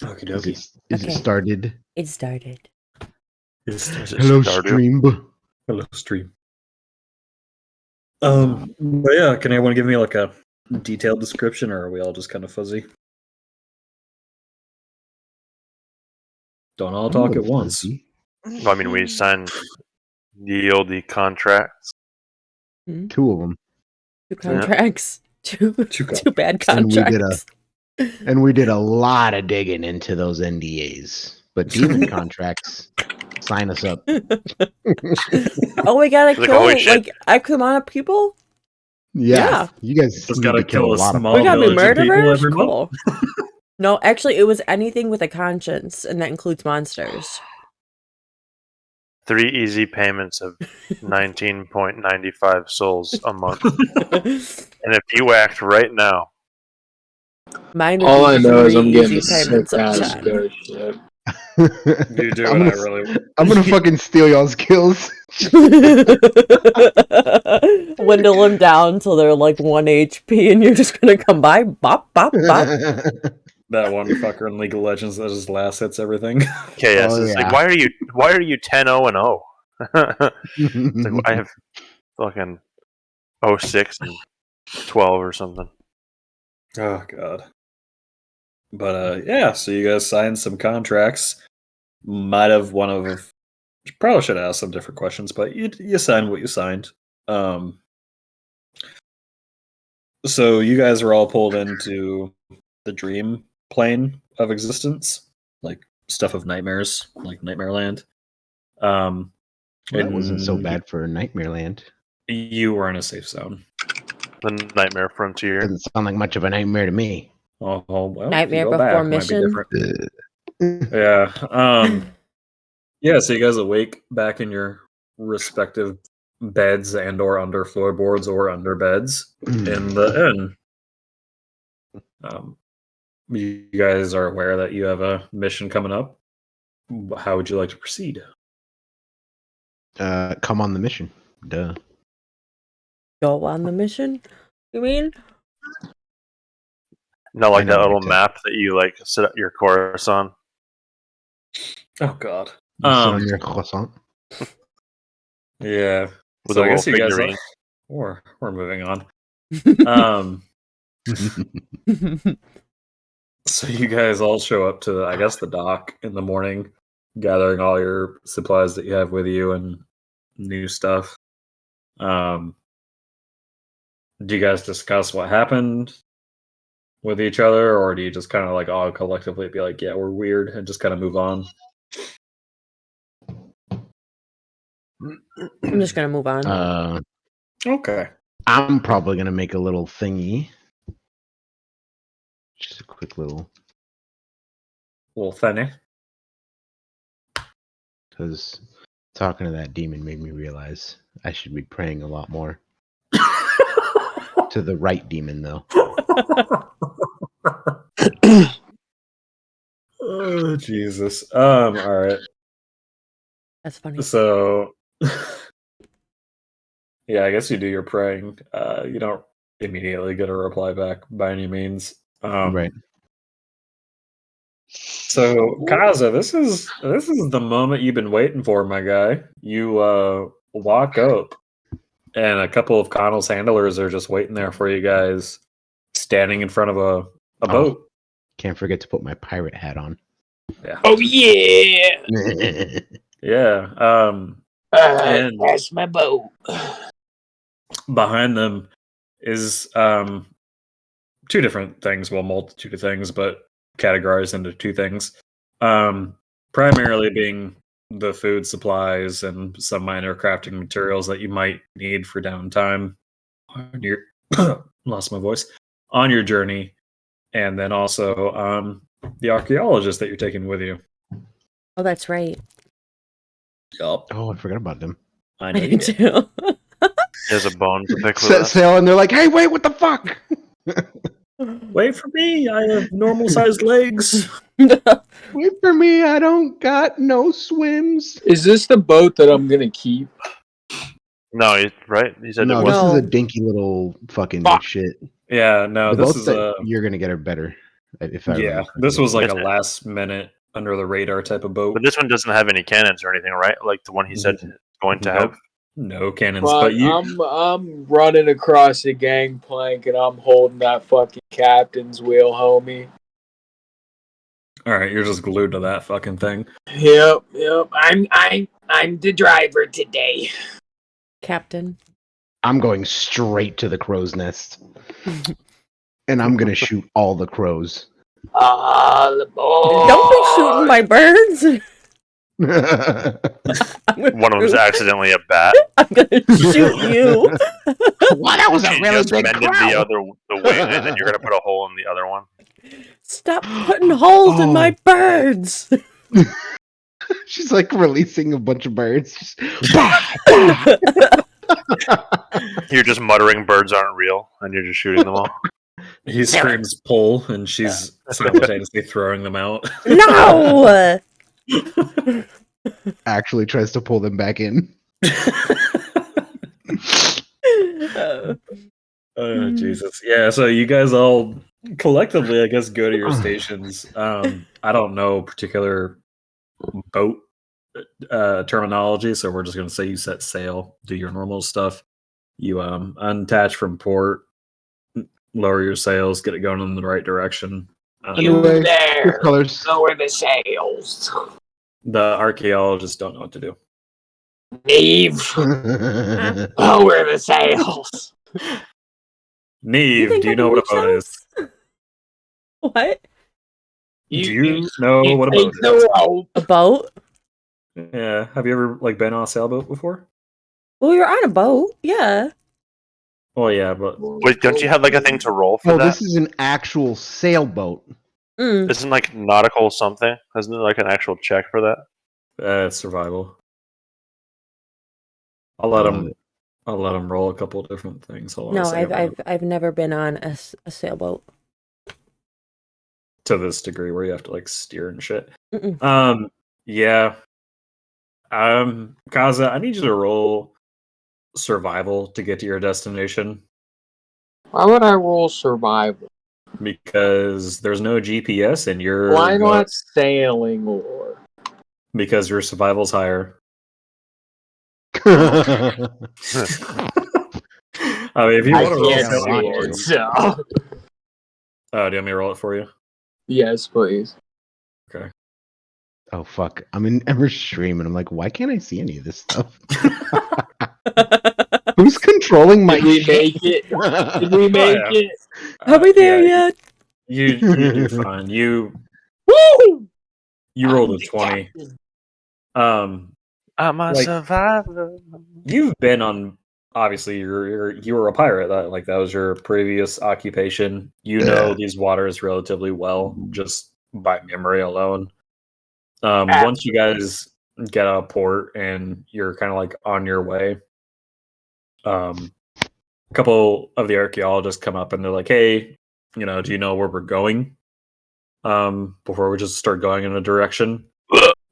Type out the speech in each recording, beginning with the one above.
Okie Is dokie. it Okay. started? It started. Hello, stream. Hello, stream. But yeah, can anyone give me like a detailed description, or are we all just kind of fuzzy? Don't all I'm a talk at little once. fuzzy. I mean, we signed the contracts. 2 of them, Two contracts. Two bad And we did contracts. and we did a lot of digging into those NDAs. But demon contracts, sign us up. Oh, we gotta Like, kill holy shit. like X amount of people? Yeah, you guys Just need gotta to kill kill a a lot of small We gotta be village of people murderers? every month. Cool. No, actually, it was anything with a conscience, and that includes monsters. 3 easy payments of 19.95 souls a month. And if you act right now, Mine would All be I know is 3 I'm getting easy a payments sick of ass 10. good shit. You do, I'm and I gonna, really. I'm gonna fucking steal y'all's kills. Dwindle them down till they're like 1 HP, and you're just gonna come by, bop, bop, bop. That one fucker in League of Legends that just last hits everything. KS Oh, is yeah. like, why are you 10-0 and 0? It's like, I have fucking 06 and 12 or something. Oh god. But yeah, so you guys signed some contracts. Might have probably should have asked some different questions, but you signed what you signed. So you guys are all pulled into the dream plane of existence, like stuff of nightmares, like Nightmare Land. Well, that wasn't so and bad for Nightmare Land. You were in a safe zone. The Nightmare Frontier. Doesn't sound like much of a nightmare to me. Oh well, Nightmare if you go Before back, might be Mission. different. Yeah. Yeah. So you guys awake back in your respective beds and/or under floorboards or under beds in the inn. You guys are aware that you have a mission coming up. How would you like to proceed? Come on the mission. Duh. Go on the mission? You mean? Not like I know that what little I said. map that you like set up your chorus on. Oh God. You sit on your croissant. Yeah. With So a I guess you little guys figurine. we're moving on. So you guys all show up to, I guess, the dock in the morning, gathering all your supplies that you have with you and new stuff. Do you guys discuss what happened with each other, or do you just kind of like all collectively be like, yeah, we're weird, and just kind of move on? I'm just gonna move on. Okay. I'm probably gonna make a little thingy. Just a quick little, Little funny. because talking to that demon made me realize I should be praying a lot more. To the right demon, though. Oh Jesus. All right. That's funny. So, yeah, I guess you do your praying. You don't immediately get a reply back by any means. Right. So, Kaza, this is the moment you've been waiting for, my guy. You walk up, and a couple of Connell's handlers are just waiting there for you guys, standing in front of a boat. Can't forget to put my pirate hat on. Yeah. Oh yeah! Yeah. And That's my boat. behind them is two different things, well, multitude of things, but categorized into two things. Primarily being the food supplies and some minor crafting materials that you might need for downtime on your lost my voice on your journey, and then also the archaeologists that you're taking with you. Oh, that's right. Yup. Oh, I forgot about them. I I know you did did. too. There's a bone to pick with Set us. sail, and they're like, "Hey, wait! What the fuck?" Wait for me. I have normal sized legs. Wait for me! I don't got no swims. Is this the boat that I'm gonna keep? No, right? He said No, it this was. No. is a dinky little fucking Fuck. shit. Yeah, no, The this boats is that you're gonna get are better. If I Yeah, remember this was like a Yes. last minute under the radar type of boat. But this one doesn't have any cannons or anything, right? Like the one he said it's going to Nope. have. No cannons, Fuck, but you. I'm running across the gangplank and I'm holding that fucking captain's wheel, homie. All right, you're just glued to that fucking thing. Yep. I'm the driver today. Captain. I'm going straight to the crow's nest, and I'm gonna shoot all the crows. All aboard. Don't be shooting my birds. I'm gonna One of them's shoot- accidentally a bat. I'm gonna shoot you. Wow, that was a You really just big bended crow. the wing, and then you're gonna put a hole in the other one. Stop putting holes in my birds. She's like releasing a bunch of birds. Just, You're just muttering birds aren't real, and you're just shooting them all. He screams pull, and she's simultaneously throwing them out. No. actually tries to pull them back in. Oh, Jesus. Yeah, so you guys all collectively, I guess, go to your stations. I don't know particular boat terminology, so we're just going to say you set sail, do your normal stuff. You unattach from port, lower your sails, get it going in the right direction. You Anyway, there. your colors. Lower the sails. The archaeologists don't know what to do. Neve. Lower the sails. Neve, think do I you know can what a boat reach is? What? Do you know you what a take boat is? the rope. A boat? Yeah. Have you ever been on a sailboat before? Well, you're on a boat. Yeah. Well, yeah, but Wait, don't you have like a thing to roll for Oh, that? this is an actual sailboat. Mm. Isn't like nautical something? Isn't it like an actual check for that? it's survival. I'll let them roll a couple different things. Hold on a No, second. I've never been on a sailboat. To this degree where you have to like steer and shit. Mm-mm. Yeah. Kaza, I need you to roll survival to get to your destination Why would I roll survival? because there's no GPS and you're Why not sailing or? because your survival's higher. I I mean, if you I want to roll can't sailing see lords, it, so. do you want me to roll it for you? Yes, please. Okay. Oh fuck! I'm in Ember's stream and I'm like, why can't I see any of this stuff? Who's controlling my Did we shit? make it? Did we make yeah. it? Are we there yeah, yet? you're fine. You Woo! rolled I'm a the 20. captain. I'm a Like- survivor. You've been on. Obviously, you were a pirate. That was your previous occupation. You know these waters relatively well, just by memory alone. Once you guys get out of port and you're kind of like on your way, a couple of the archaeologists come up and they're like, "Hey, do you know where we're going?" Before we just start going in a direction,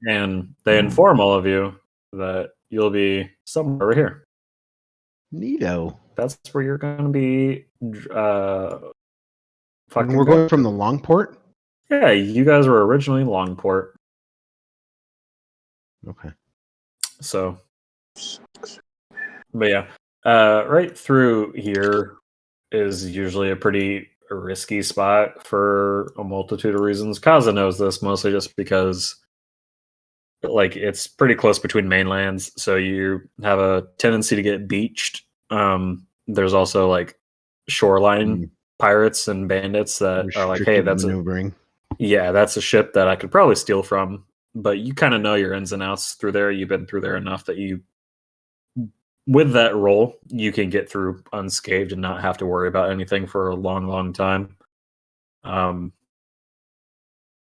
and they inform all of you that you'll be somewhere over here. Neato. That's where you're going to be. And Fucking we're going from the long port. Yeah, you guys were originally Longport, Okay. so. But yeah, right through here is usually a pretty risky spot for a multitude of reasons. Kaza knows this mostly just because, like, it's pretty close between mainlands, so you have a tendency to get beached. There's also like shoreline pirates and bandits that are like, "Hey, that's maneuvering. that's a ship that I could probably steal from." But you kind of know your ins and outs through there. You've been through there enough that with that roll, you can get through unscathed and not have to worry about anything for a long, long time.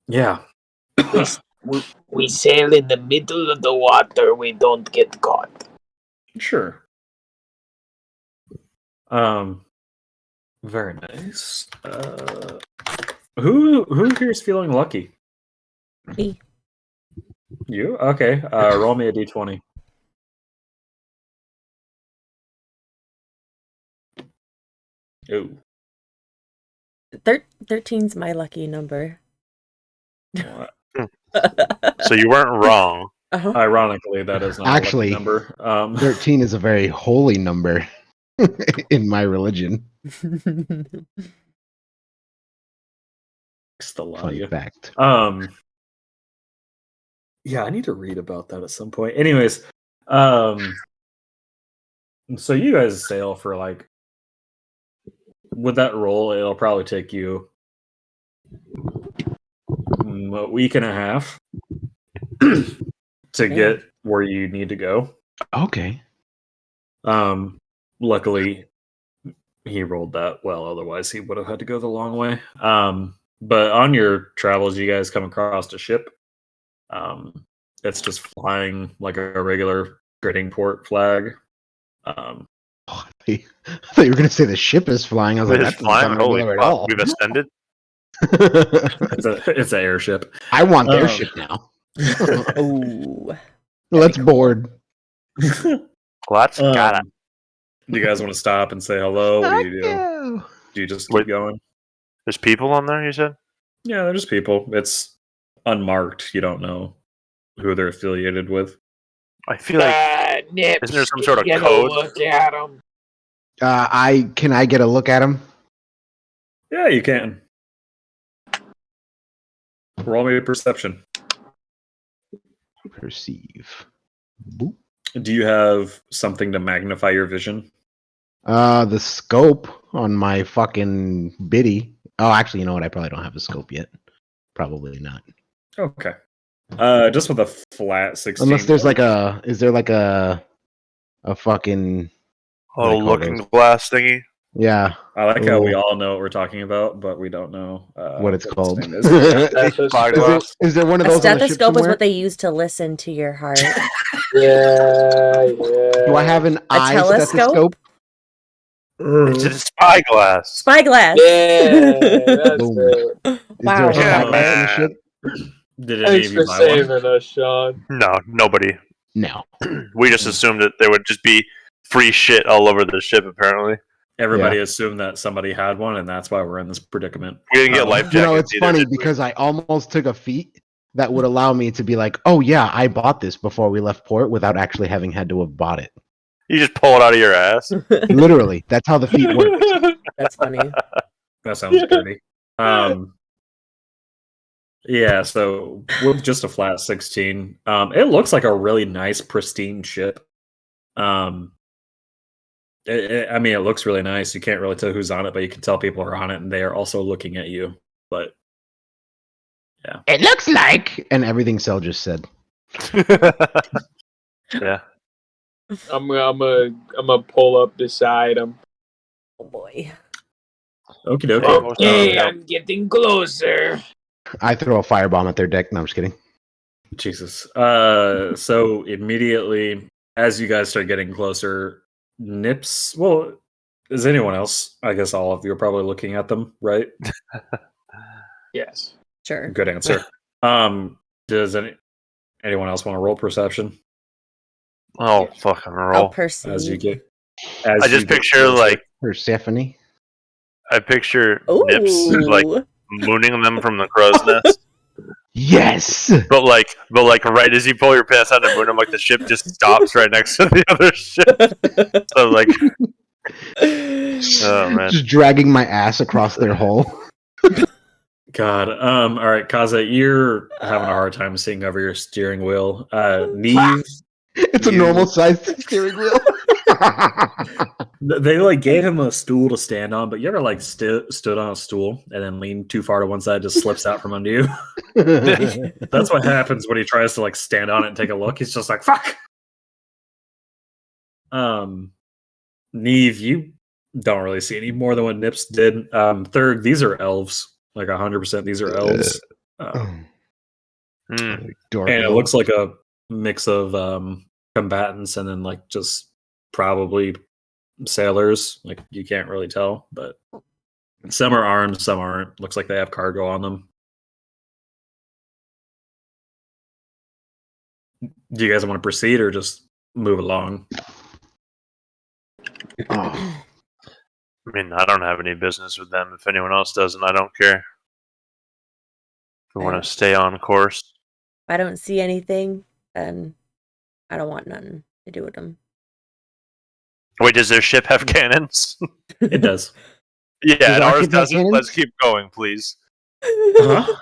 Yeah. We sail in the middle of the water. We don't get caught. Sure. Very nice. Who here's feeling lucky? Me. You? Okay. Roll me a d20. Ooh. 13's my lucky number. So you weren't wrong. Uh-huh. Ironically, that is not Actually, a lucky number. 13 is a very holy number in my religion. Still lie to Fun you. fact. Yeah, I need to read about that at some point. Anyways, so you guys sail for like, with that roll, it'll probably take you a week and a half to get where you need to go. Okay. Luckily, he rolled that well. Otherwise, he would have had to go the long way. But on your travels, you guys come across a ship. It's just flying like a regular trading port flag. I thought you were going to say the ship is flying. I was like, We're that just doesn't flying. sound Holy regular at fuck! all. We've ascended. It's an airship. I want their ship now. Oh. Let's cool. board. Let's got it. Do you guys want to stop and say hello? What do you do? Yeah. Do you just keep Wait. going? There's people on there. You said. Yeah, they're just people. It's unmarked. You don't know who they're affiliated with. I feel like Nips, isn't there some sort of get a code? Look at him. Can I get a look at him? Yeah, you can. Roll me a perception. Perceive. Boop. Do you have something to magnify your vision? The scope on my fucking biddy. Oh, actually, you know what? I probably don't have a scope yet. Probably not. Okay. Just with a flat 16. Unless there's like is there like a fucking what do they Oh, call looking those? glass thingy. Yeah. I like how we Ooh. all know what we're talking about, but we don't know What it's called. name is. Stethoscope. Is there one of A those on the ship stethoscope is somewhere? what they use to listen to your heart. Yeah. Do I have an eye telescope? stethoscope? It's a spyglass. Spyglass. Yeah, that's Boom. it. Is Wow. there a Yeah, spyglass in the man. ship? Did any Thanks of for you buy one? saving us, Sean. No, nobody. No. We just assumed that there would just be free shit all over the ship. Apparently, Everybody assumed that somebody had one, and that's why we're in this predicament. we didn't get life jackets. You know, it's either, funny did we? because I almost took a feat that would allow me to be like, oh yeah, I bought this before we left port without actually having had to have bought it. You just pull it out of your ass. Literally, that's how the feat works. That's funny. That sounds dirty. Yeah, so with just a flat 16, it looks like a really nice, pristine ship. I mean, it looks really nice. You can't really tell who's on it, but you can tell people are on it, and they are also looking at you. But yeah, It looks like, and everything Cell just said. Yeah. I'm gonna pull up beside him. Oh boy. okie dokie. Oh, Hey, no. I'm getting closer. I throw a firebomb at their deck. No, I'm just kidding. Jesus. So immediately as you guys start getting closer, Nips. Well, is anyone else? I guess all of you are probably looking at them, right? Yes. Sure. Good answer. Does anyone else want to roll perception Oh, fucking I'll roll. perceive. as you get? I just picture like Persephone. I picture Ooh. Nips like mooning them from the crow's nest. Yes. But like right as you pull your pants out and moon them, like the ship just stops right next to the other ship. So like, oh man, Just dragging my ass across their hull. God. All right, Kaza, you're having a hard time seeing over your steering wheel. Neve, It's a normal sized steering wheel. they like gave him a stool to stand on, but you ever like stood on a stool and then lean too far to one side, just slips out from under you? That's what happens when he tries to like stand on it and take a look. He's just like, fuck. Neve, you don't really see any more than what Nips did. Third, these are elves. Like 100%, these are elves. Hmm. And it looks like a mix of combatants and then like just probably sailors. Like you can't really tell, but some are armed, some aren't. Looks like they have cargo on them. Do you guys want to proceed or just move along? I mean, I don't have any business with them. If anyone else doesn't, I don't care. If we want to stay on course. If I don't see anything, then I don't want nothing to do with them. Wait, does their ship have cannons? It does. Yeah, Does and our ours ship have doesn't. cannons? Let's keep going, please. Huh?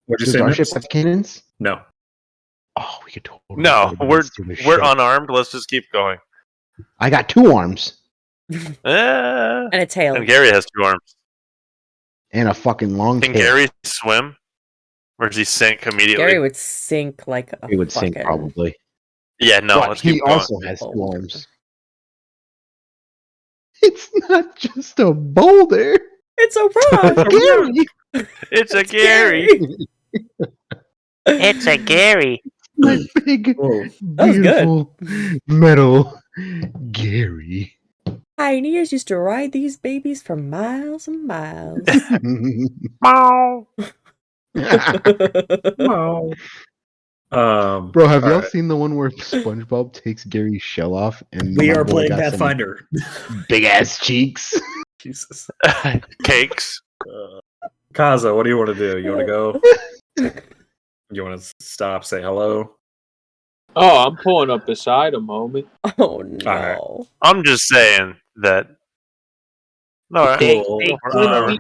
What'd you Does say? our ship Nips? have cannons? No. Oh, we could totally. No, fight we're against their we're ship. unarmed. Let's just keep going. I got 2 arms And a tail. And Gary has 2 arms. and a fucking long Can tail. Gary swim? Or does he sink immediately? Gary would sink like a He would sink fucking- probably. Yeah, no, but let's he keep going. also has 2 boulder. arms. It's not just a boulder. It's a rock. Gary, It's a Gary. It's a Gary. my big, Whoa. That was good. beautiful metal Gary. Pioneers used to ride these babies for miles and miles. Meow. Wow. Bro, have y'all alright. seen the one where SpongeBob takes Gary's shell off and We my are boy playing got some Pathfinder. big ass cheeks? Jesus. Cakes. Kaza, what do you want to do? You want to go? You want to stop, say hello? Oh, I'm pulling up beside him, homie. Oh no. Alright. I'm just saying that. No, Cool. whatever.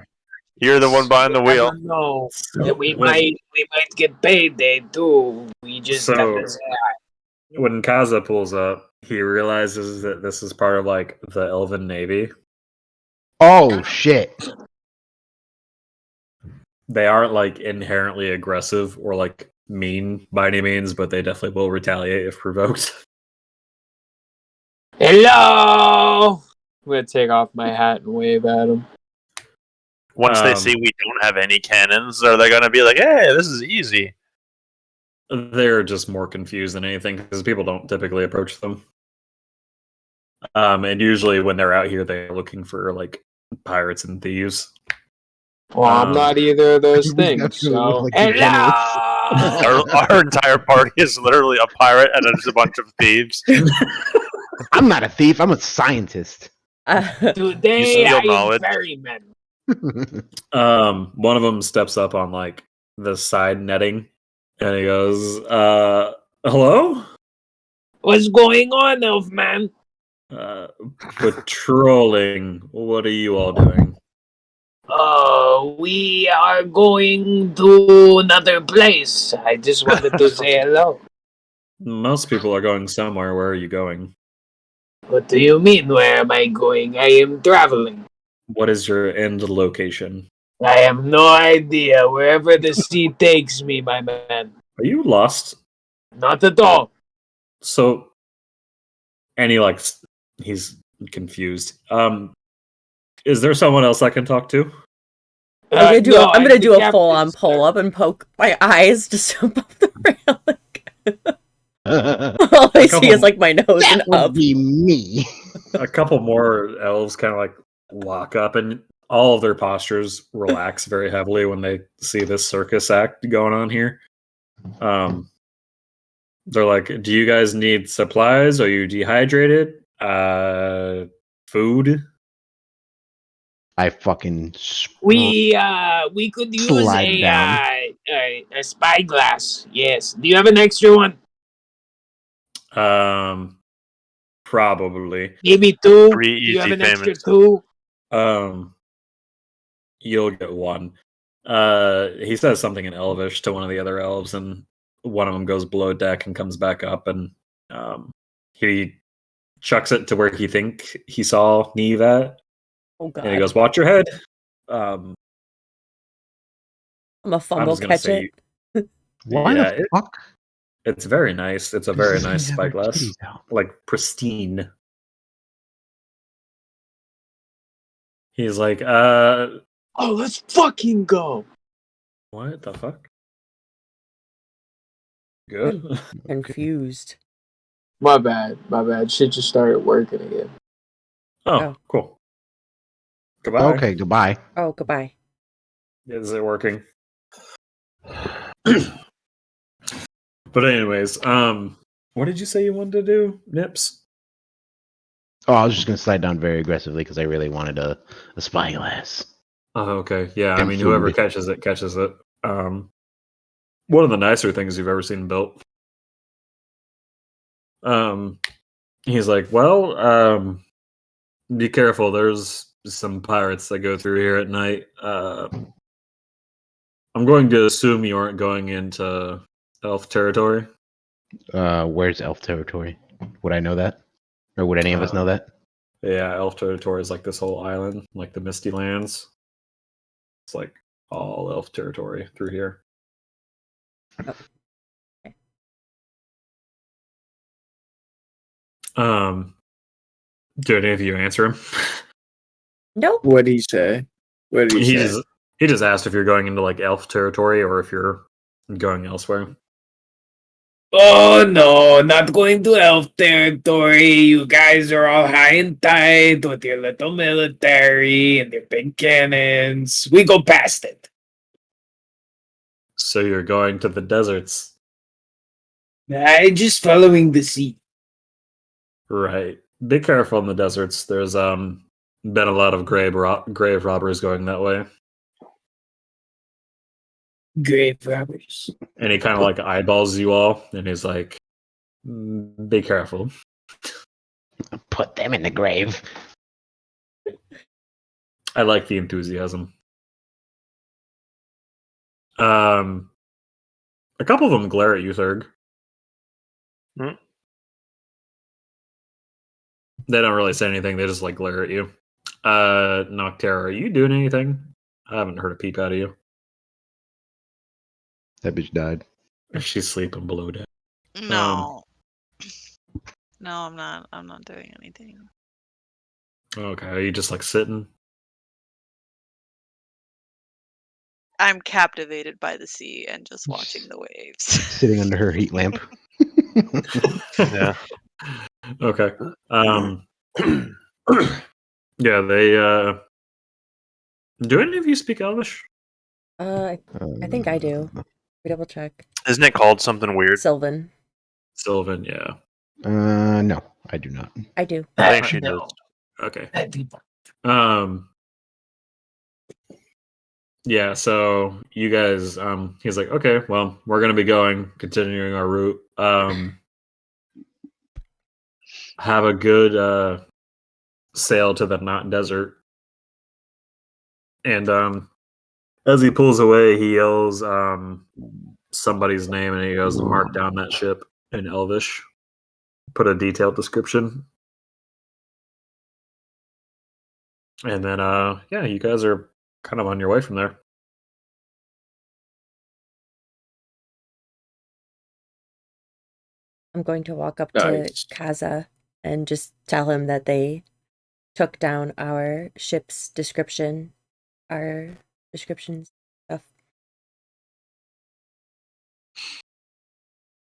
You're the one behind the wheel. No, So we when- might get paid there too. We just So- gotta say hi. When Kaza pulls up, he realizes that this is part of like the Elven Navy. Oh shit. They aren't like inherently aggressive or like mean by any means, but they definitely will retaliate if provoked. Hello. I'm gonna take off my hat and wave at him. Once they see we don't have any cannons, are they going to be like, hey, this is easy? They're just more confused than anything because people don't typically approach them. And usually when they're out here, they're looking for like pirates and thieves. Well, I'm not either of those You things. definitely So, look like the hello. Our entire party is literally a pirate and just a bunch of thieves. I'm not a thief, I'm a scientist. Today steal I am knowledge. ferryman. One of them steps up on like the side netting and he goes, hello? What's going on, Elfman? Patrolling. What are you all doing? We are going to another place. I just wanted to say hello. Most people are going somewhere. Where are you going? What do you mean, where am I going? I am traveling. What is your end location? I have no idea. Wherever the sea takes me, my man. Are you lost? Not at all. So, and he's confused. Is there someone else I can talk to? I'm No, gonna do the a full on captain's pull up and poke my eyes just above the railing. that All I Come see is on. like my nose and would up. be me. A couple more elves kind of like walk up, and all of their postures relax very heavily when they see this circus act going on here. They're like, "Do you guys need supplies? Are you dehydrated? Food?" I fucking We could use Slide down. a spyglass. Yes. Do you have an extra one? Probably. Maybe two. 3 Do you have easy an extra payments. two? You'll get one. He says something in Elvish to one of the other elves, and one of them goes below deck and comes back up, and he chucks it to where he think he saw Neve at, Oh god. and he goes, "Watch your head." I'm a I'm fumble just gonna catch say, it. Why yeah, the fuck? it's very nice. It's a does very this nice thing have her spyglass, titties out? like pristine. He's like, Oh, let's fucking go. what the fuck? Good. Confused. My bad. Shit just started working again. Oh, cool. Goodbye. Okay, goodbye. Oh, goodbye. Is it working? But anyways, what did you say you wanted to do, Nips? Oh, I was just gonna slide down very aggressively because I really wanted a spyglass. Oh, okay. Yeah, I And mean, whoever food. catches it, catches it. One of the nicer things you've ever seen built. He's like, well, be careful. There's some pirates that go through here at night. I'm going to assume you aren't going into elf territory. Where's elf territory? Would I know that? Or would any of us know that? Yeah, elf territory is like this whole island, like the Misty Lands. It's like all elf territory through here. Oh. Okay. Do any of you answer him? Nope. What did he say? What did he say? He just asked if you're going into like elf territory or if you're going elsewhere. Oh no, not going to elf territory. You guys are all high and tight with your little military and your big cannons. We go past it. So you're going to the deserts. I just following the sea. Right. Be careful in the deserts. There's been a lot of grave robbers going that way. Grave robbers. And he kind of like eyeballs you all, and he's like, "Be careful." Put them in the grave. I like the enthusiasm. A couple of them glare at you, Thurg. Hmm? They don't really say anything. They just like glare at you. Noctera, are you doing anything? I haven't heard a peep out of you. That bitch died. She's sleeping below deck. No. No, I'm not. I'm not doing anything. Okay, are you just like sitting? I'm captivated by the sea and just watching the waves. Sitting under her heat lamp. Yeah. Okay. Yeah, they do any of you speak Elvish? I think I do. We double check. Isn't it called something weird? Sylvan. Sylvan, yeah. No, I do not. I do. I think she does. Okay. Yeah, so you guys, he's like, okay, well, we're gonna be continuing our route. Have a good sail to the Knot Desert. And as he pulls away, he yells somebody's name, and he goes, "Mark down that ship in Elvish. Put a detailed description." And then, yeah, you guys are kind of on your way from there. I'm going to walk up Nice. to Kaza and just tell him that they took down our ship's description, our descriptions stuff.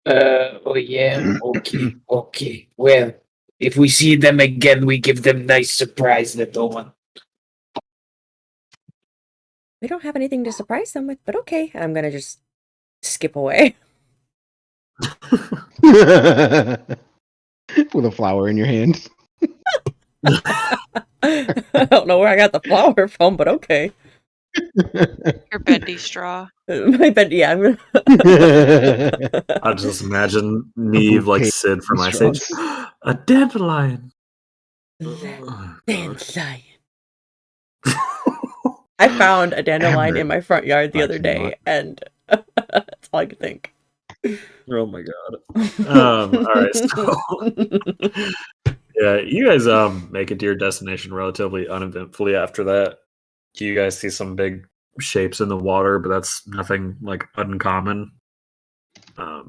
Oh yeah. Okay. Well, if we see them again, we give them nice surprise, little one. We don't have anything to surprise them with, but okay. I'm gonna just skip away. With a flower in your hand. I don't know where I got the flower from, but okay. Your bendy straw. My bed, yeah. I just imagine Neve like Okay, Sid from Ice straws. Age. A dandelion. Dandelion. I found a dandelion Amber. in my front yard the I other day, cannot. and that's all I could think. Oh my god. All right. So, yeah, you guys make it to your destination relatively uneventfully. After that, you guys see some big shapes in the water, but that's nothing like uncommon. At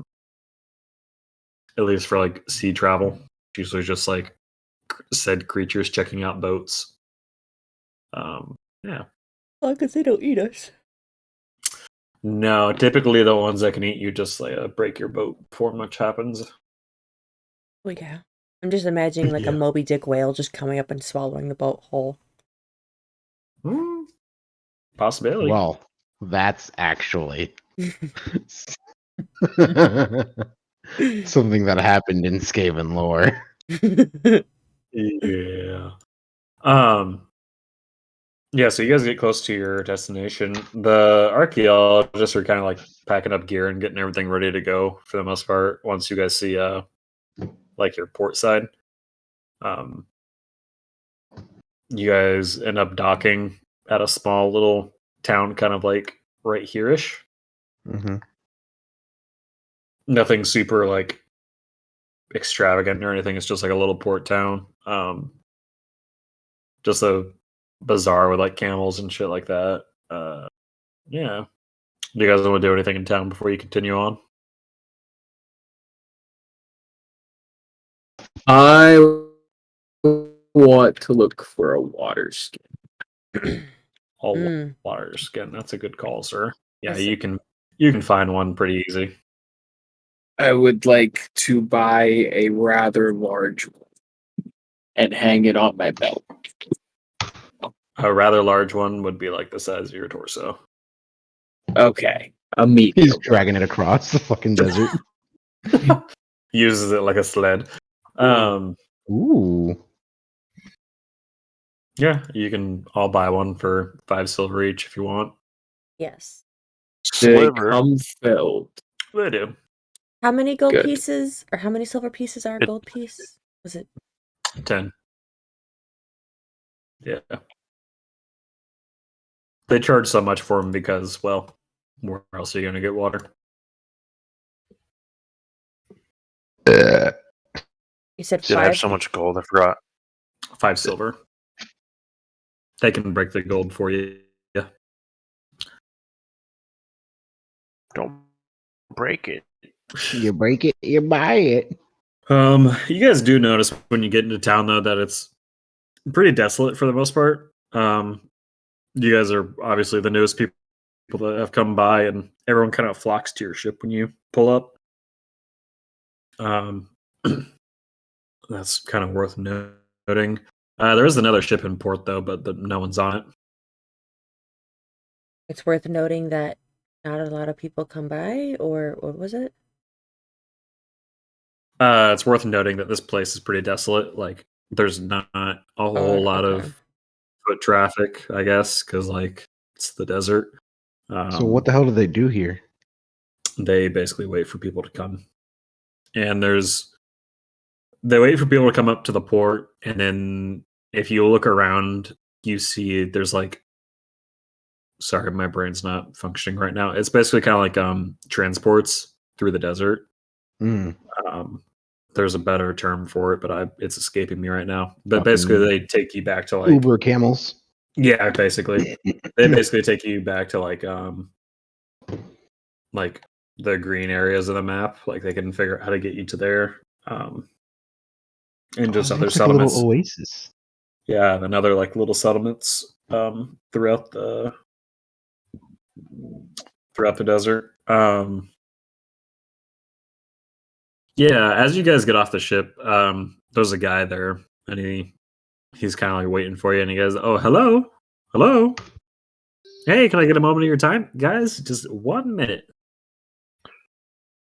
least for like sea travel, it's usually just like said creatures checking out boats. Yeah. Well, because they don't eat us. No, typically the ones that can eat you just like break your boat before much happens. Well, yeah. I'm just imagining like Yeah. a Moby Dick whale just coming up and swallowing the boat whole. Possibility. Well, that's actually something that happened in Skaven lore. Yeah. Yeah, so you guys get close to your destination. The archaeologists are kind of like packing up gear and getting everything ready to go for the most part. Once you guys see like your port side, um, you guys end up docking at a small little town, kind of like right here-ish. Mm-hmm. Nothing super like extravagant or anything. It's just like a little port town. Just a bazaar with like camels and shit like that. Yeah. Do you guys want to do anything in town before you continue on? I want to look for a water skin. All Mm. water skin. That's a good call, sir. Yeah, Yes. you can find one pretty easy. I would like to buy a rather large one and hang it on my belt. A rather large one would be like the size of your torso. Okay, a medium. He's dragging it across the fucking desert. Uses it like a sled. Ooh. Yeah, you can all buy one for 5 silver each if you want. Yes. They Sliver. come filled. They do. How many gold Good. pieces or how many silver pieces are a It- gold piece? Was it 10. Yeah. They charge so much for them because, well, where else are you going to get water? you said Did I have 5? so much gold? I forgot. 5 silver. They can break the gold for you. Yeah. Don't break it. You break it, you buy it. You guys do notice when you get into town though that it's pretty desolate for the most part. You guys are obviously the newest people that have come by, and everyone kind of flocks to your ship when you pull up. That's kind of worth noting. There is another ship in port though, but no one's on it. It's worth noting that not a lot of people come by, or what was it? It's worth noting that this place is pretty desolate. Like, there's not a whole lot okay. of foot traffic, I guess, because like it's the desert. So what the hell do they do here? They basically wait for people to come, and they wait for people to come up to the port, and then if you look around, you see there's like, sorry, my brain's not functioning right now. It's basically kind of like transports through the desert. Mm, There's a better term for it, but it's escaping me right now. But Fucking basically, they take you back to like Uber camels. yeah, basically they basically take you back to like the green areas of the map. Like they can figure out how to get you to there, and just Oh, it other looks like a little settlements. oasis. Yeah, and other like little settlements throughout the desert. Yeah, as you guys get off the ship, there's a guy there, and he's kind of like waiting for you, and he goes, "Oh, hello, hey, can I get a moment of your time, guys? Just 1 minute."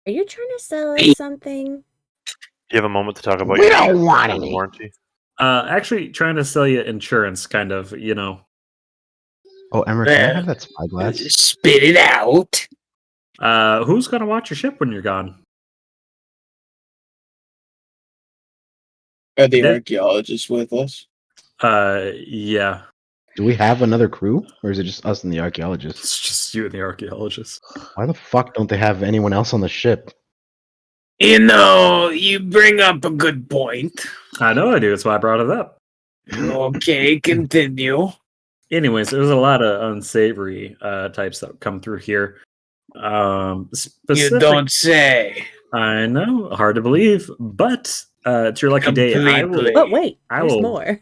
Are you trying to sell us something? Do you have a moment to talk about We your don't want under any. warranty? Actually, trying to sell you insurance, kind of, you know. Oh, Emmer, can I have that spyglass? Spit it out. Who's gonna watch your ship when you're gone? Are the Did- archaeologists with us? Yeah, Do we have another crew, or is it just us and the archaeologists? it's just you and the archaeologists. Why the fuck don't they have anyone else on the ship? You know, you bring up a good point. I know I do. That's why I brought it up. Okay, continue. Anyways, there's a lot of unsavory types that come through here. You Specific, don't say. I know, hard to believe, but it's your lucky day. I will. Completely. But wait, I there's will- more.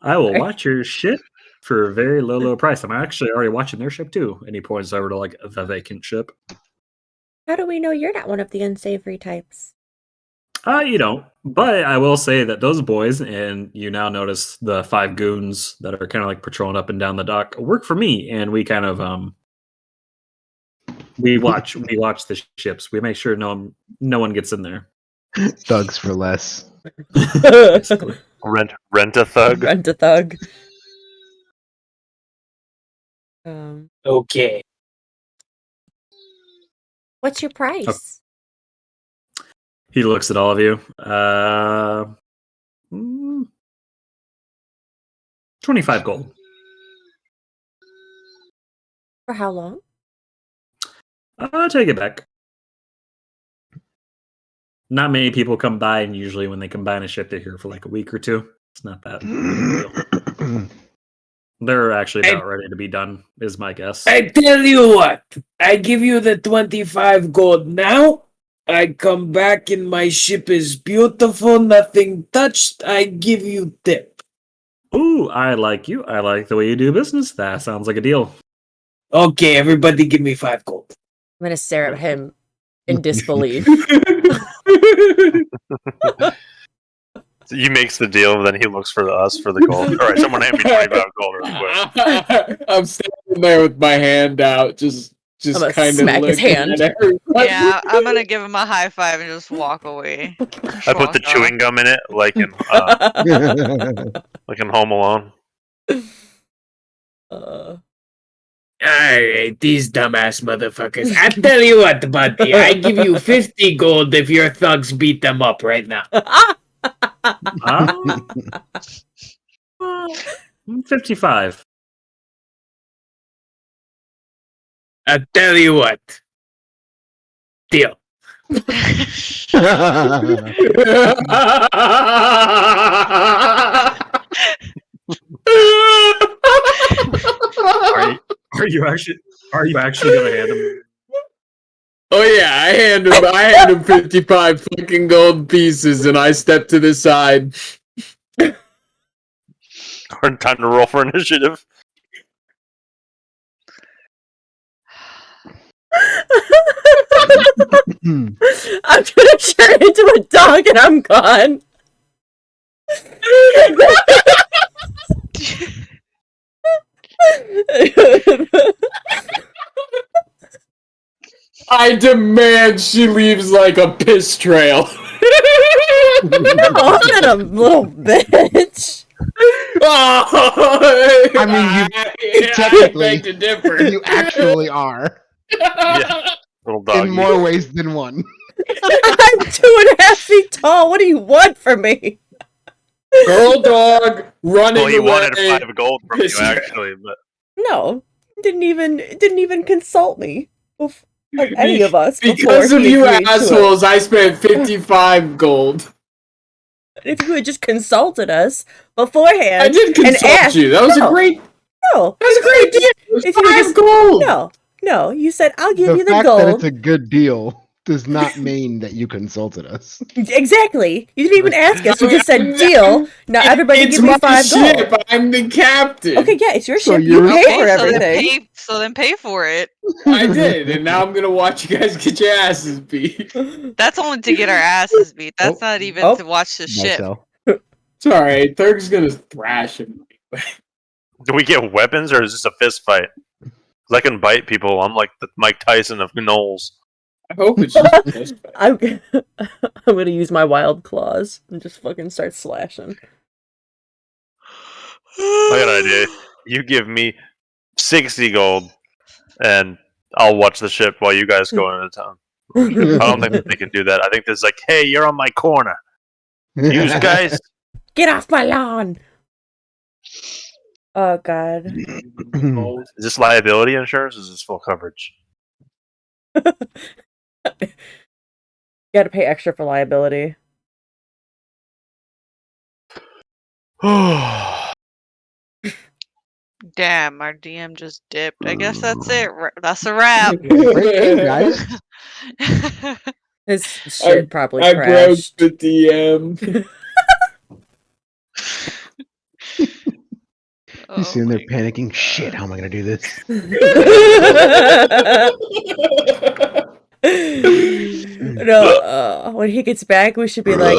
I will Sorry. watch your ship for a very low price. I'm actually already watching their ship too. And he points over to like the vacant ship. How do we know you're not one of the unsavory types? You don't. But I will say that those boys, and you now notice the 5 goons that are kind of like patrolling up and down the dock, work for me, and we kind of we watch the ships. We make sure no one gets in there. Thugs for less. Basically. Rent a thug. Rent a thug. Okay. What's your price? He looks at all of you. 25 gold. For how long? I'll take it back. Not many people come by, and usually when they come by in a ship, they're here for like a week or two. It's not that big a deal. They're actually about ready to be done, is my guess. I tell you what, I give you the 25 gold now. I come back and my ship is beautiful, nothing touched. I give you tip. Ooh, I like you. I like the way you do business. That sounds like a deal. Okay, everybody give me 5 gold. I'm gonna stare at him in disbelief. He makes the deal, then he looks for us for the gold. All right, someone hand me 25 gold real quick. I'm standing there with my hand out, just I'm gonna kind of smack his hand. Yeah, I'm gonna give him a high five and just walk away. I put the Walk chewing gum in it, like in Home Alone. Alright, these dumbass motherfuckers. I tell you what, buddy, I give you 50 gold if your thugs beat them up right now. 55. I tell you what. Deal. Are you actually gonna hand him? Oh yeah, I hand him 55 fucking gold pieces and I step to the side. Time to roll for initiative. I'm gonna turn into a dog and I'm gone. I demand she leaves like a piss trail. No, I'm not a little bitch. I mean, technically, I beg to differ. you actually are. Yeah, little dog. In more ways than one. I'm 2.5 feet tall. What do you want from me? Girl dog running Well, he away. wanted 5 gold from you, Piss trail. actually, but No, didn't even consult me. Like any of us. Because before of he you agreed to it. assholes, I spent 55 gold. If you had just consulted us beforehand, I did and consult asked, you. That was no, a great. No, That was a great deal. It was if you 5 just- gold. no. You said I'll give The you the fact that gold. it's a good deal does not mean that you consulted us. Exactly. You didn't even ask us. You just said deal. Now everybody It's give me my 5 ship. gold. I'm the captain. Okay, yeah, it's your So ship. You you're pay for so everything. then pay for it. I did, and now I'm gonna watch you guys get your asses beat. That's only to get our asses beat. That's not even to watch the ship. Myself. It's alright. Thurg's gonna thrash him. do we get weapons or is this a fist fight? 'Cause I can bite people. I'm like the Mike Tyson of Knowles. I hope it's just a fist fight. I'm gonna use my wild claws and just fucking start slashing. I got an idea. You give me 60 gold, and I'll watch the ship while you guys go into town. I don't think that they can do that. I think there's like, hey, you're on my corner. You guys. Get off my lawn! Oh god. Is this liability insurance? Or is this full coverage? You gotta pay extra for liability. Damn, our DM just dipped. I guess that's it. That's a wrap. Great game, guys. His shit probably I broke crashed. the DM. You sitting there my panicking. Shit, how am I gonna do this? No, when he gets back, we should be like,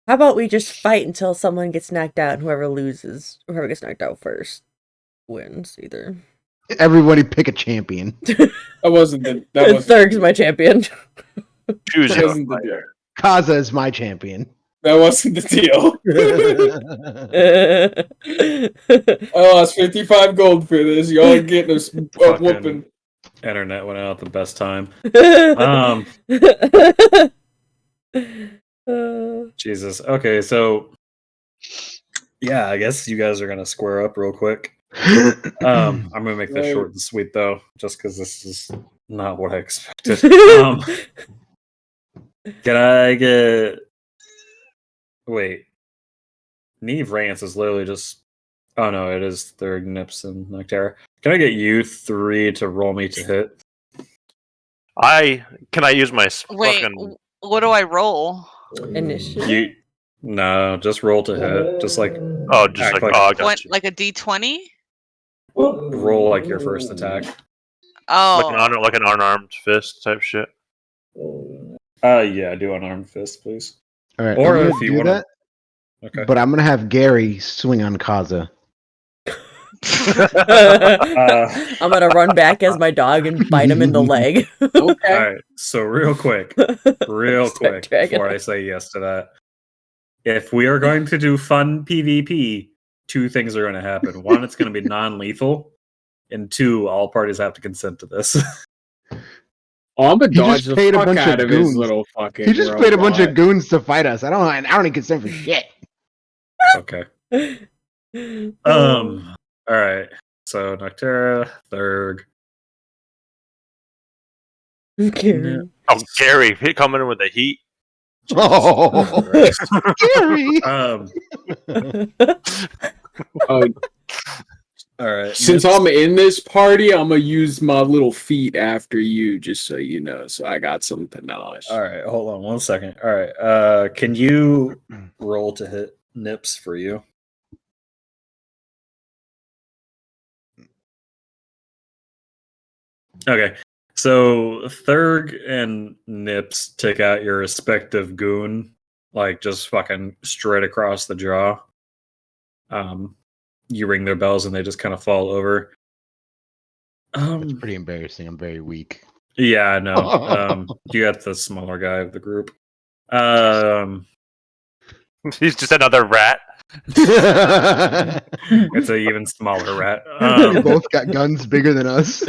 how about we just fight until someone gets knocked out, and whoever gets knocked out first wins, either. Everybody pick a champion. That wasn't Thurg's my champion. Choose that your wasn't the fighter. Kaza is my champion. That wasn't the deal. I lost 55 gold for this. Y'all getting a Fucking- whooping. Internet went out at the best time. Jesus. Okay, so yeah, I guess you guys are gonna square up real quick. I'm gonna make this short and sweet though, just because this is not what I expected. Can I get? Wait, Neve Rance is literally just. Oh no, it is Thurg, Nips, and Nectara. Can I get you 3 to roll me to hit? Can I use my Wait, fucking? what do I roll? Initiative. No, just roll to hit. Just like Oh, just act like, like- oh, I got What, you. like a D20? roll like your first attack. Oh, Like an unarmed fist type shit. Yeah, do unarmed fist, please. All right, Or I'm if gonna you do wanna- that, Okay. but I'm gonna have Gary swing on Kaza. I'm gonna run back as my dog and bite him in the leg. Okay. All right. So real quick, Start dragging before I say yes to that, if we are going to do fun PvP, 2 things are going to happen. 1, it's going to be non-lethal, and 2, all parties have to consent to this. Oh, I'm gonna He dodge just the paid a fuck bunch out of of his goons. little fucking. He just paid a bunch of robot. goons to fight us. I don't even consent for shit. Okay. All right. So Noctera, Thurg. Karen. Oh, Gary, he coming in with the heat. Oh, Gary. Oh, All right. since Nips. I'm in this party, I'm gonna use my little feet after you, just so you know. So I got some panache. All right. Hold on 1 second. All right. Can you roll to hit Nips for you? Okay. So Thurg and Nips take out your respective goon, like just fucking straight across the jaw. You ring their bells and they just kind of fall over. That's pretty embarrassing. I'm very weak. Yeah, I know. You got the smaller guy of the group. He's just another rat. It's an even smaller rat. We both got guns bigger than us.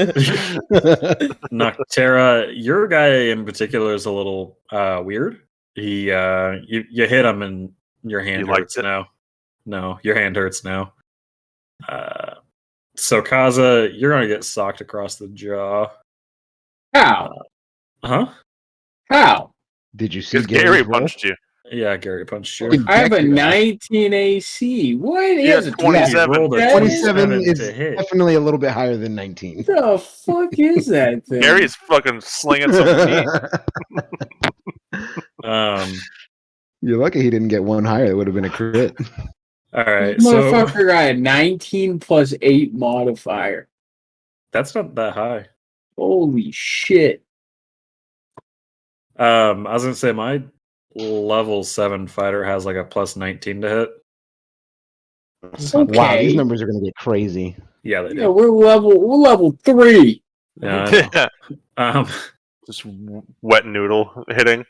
Noctera, your guy in particular is a little weird. He you hit him and your hand You liked hurts it? now. No, your hand hurts now. So Kaza, you're gonna get socked across the jaw. How? Huh? How? Did you see Because Gary Gary's roll? punched you. Yeah, Gary punched you. Fucking I have a decked you. 19 AC. What? He Yeah, has a 27. He rolled a 27 27 is to hit. definitely a little bit higher than 19. What the fuck is that thing? Gary's fucking slinging some heat. You're lucky he didn't get one higher. It would have been a crit. All right, This so motherfucker got a 19 plus 8 modifier. that's not that high. Holy shit. I was gonna say my level 7 fighter has like a plus 19 to hit. Okay. Wow, these numbers are going to get crazy. Yeah, they Yeah, do. we're level 3. Yeah, I know. Yeah. Just wet noodle hitting.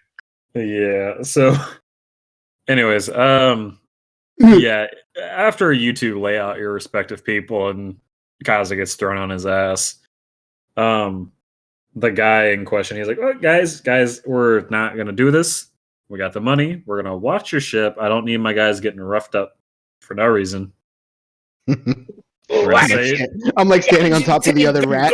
Yeah. So, anyways, yeah. After you two lay out your respective people and Kaza gets thrown on his ass, the guy in question, he's like, "Oh, guys, we're not gonna do this. We got the money. We're gonna watch your ship. I don't need my guys getting roughed up for no reason." We're gonna say, I'm like standing on top of the other rat.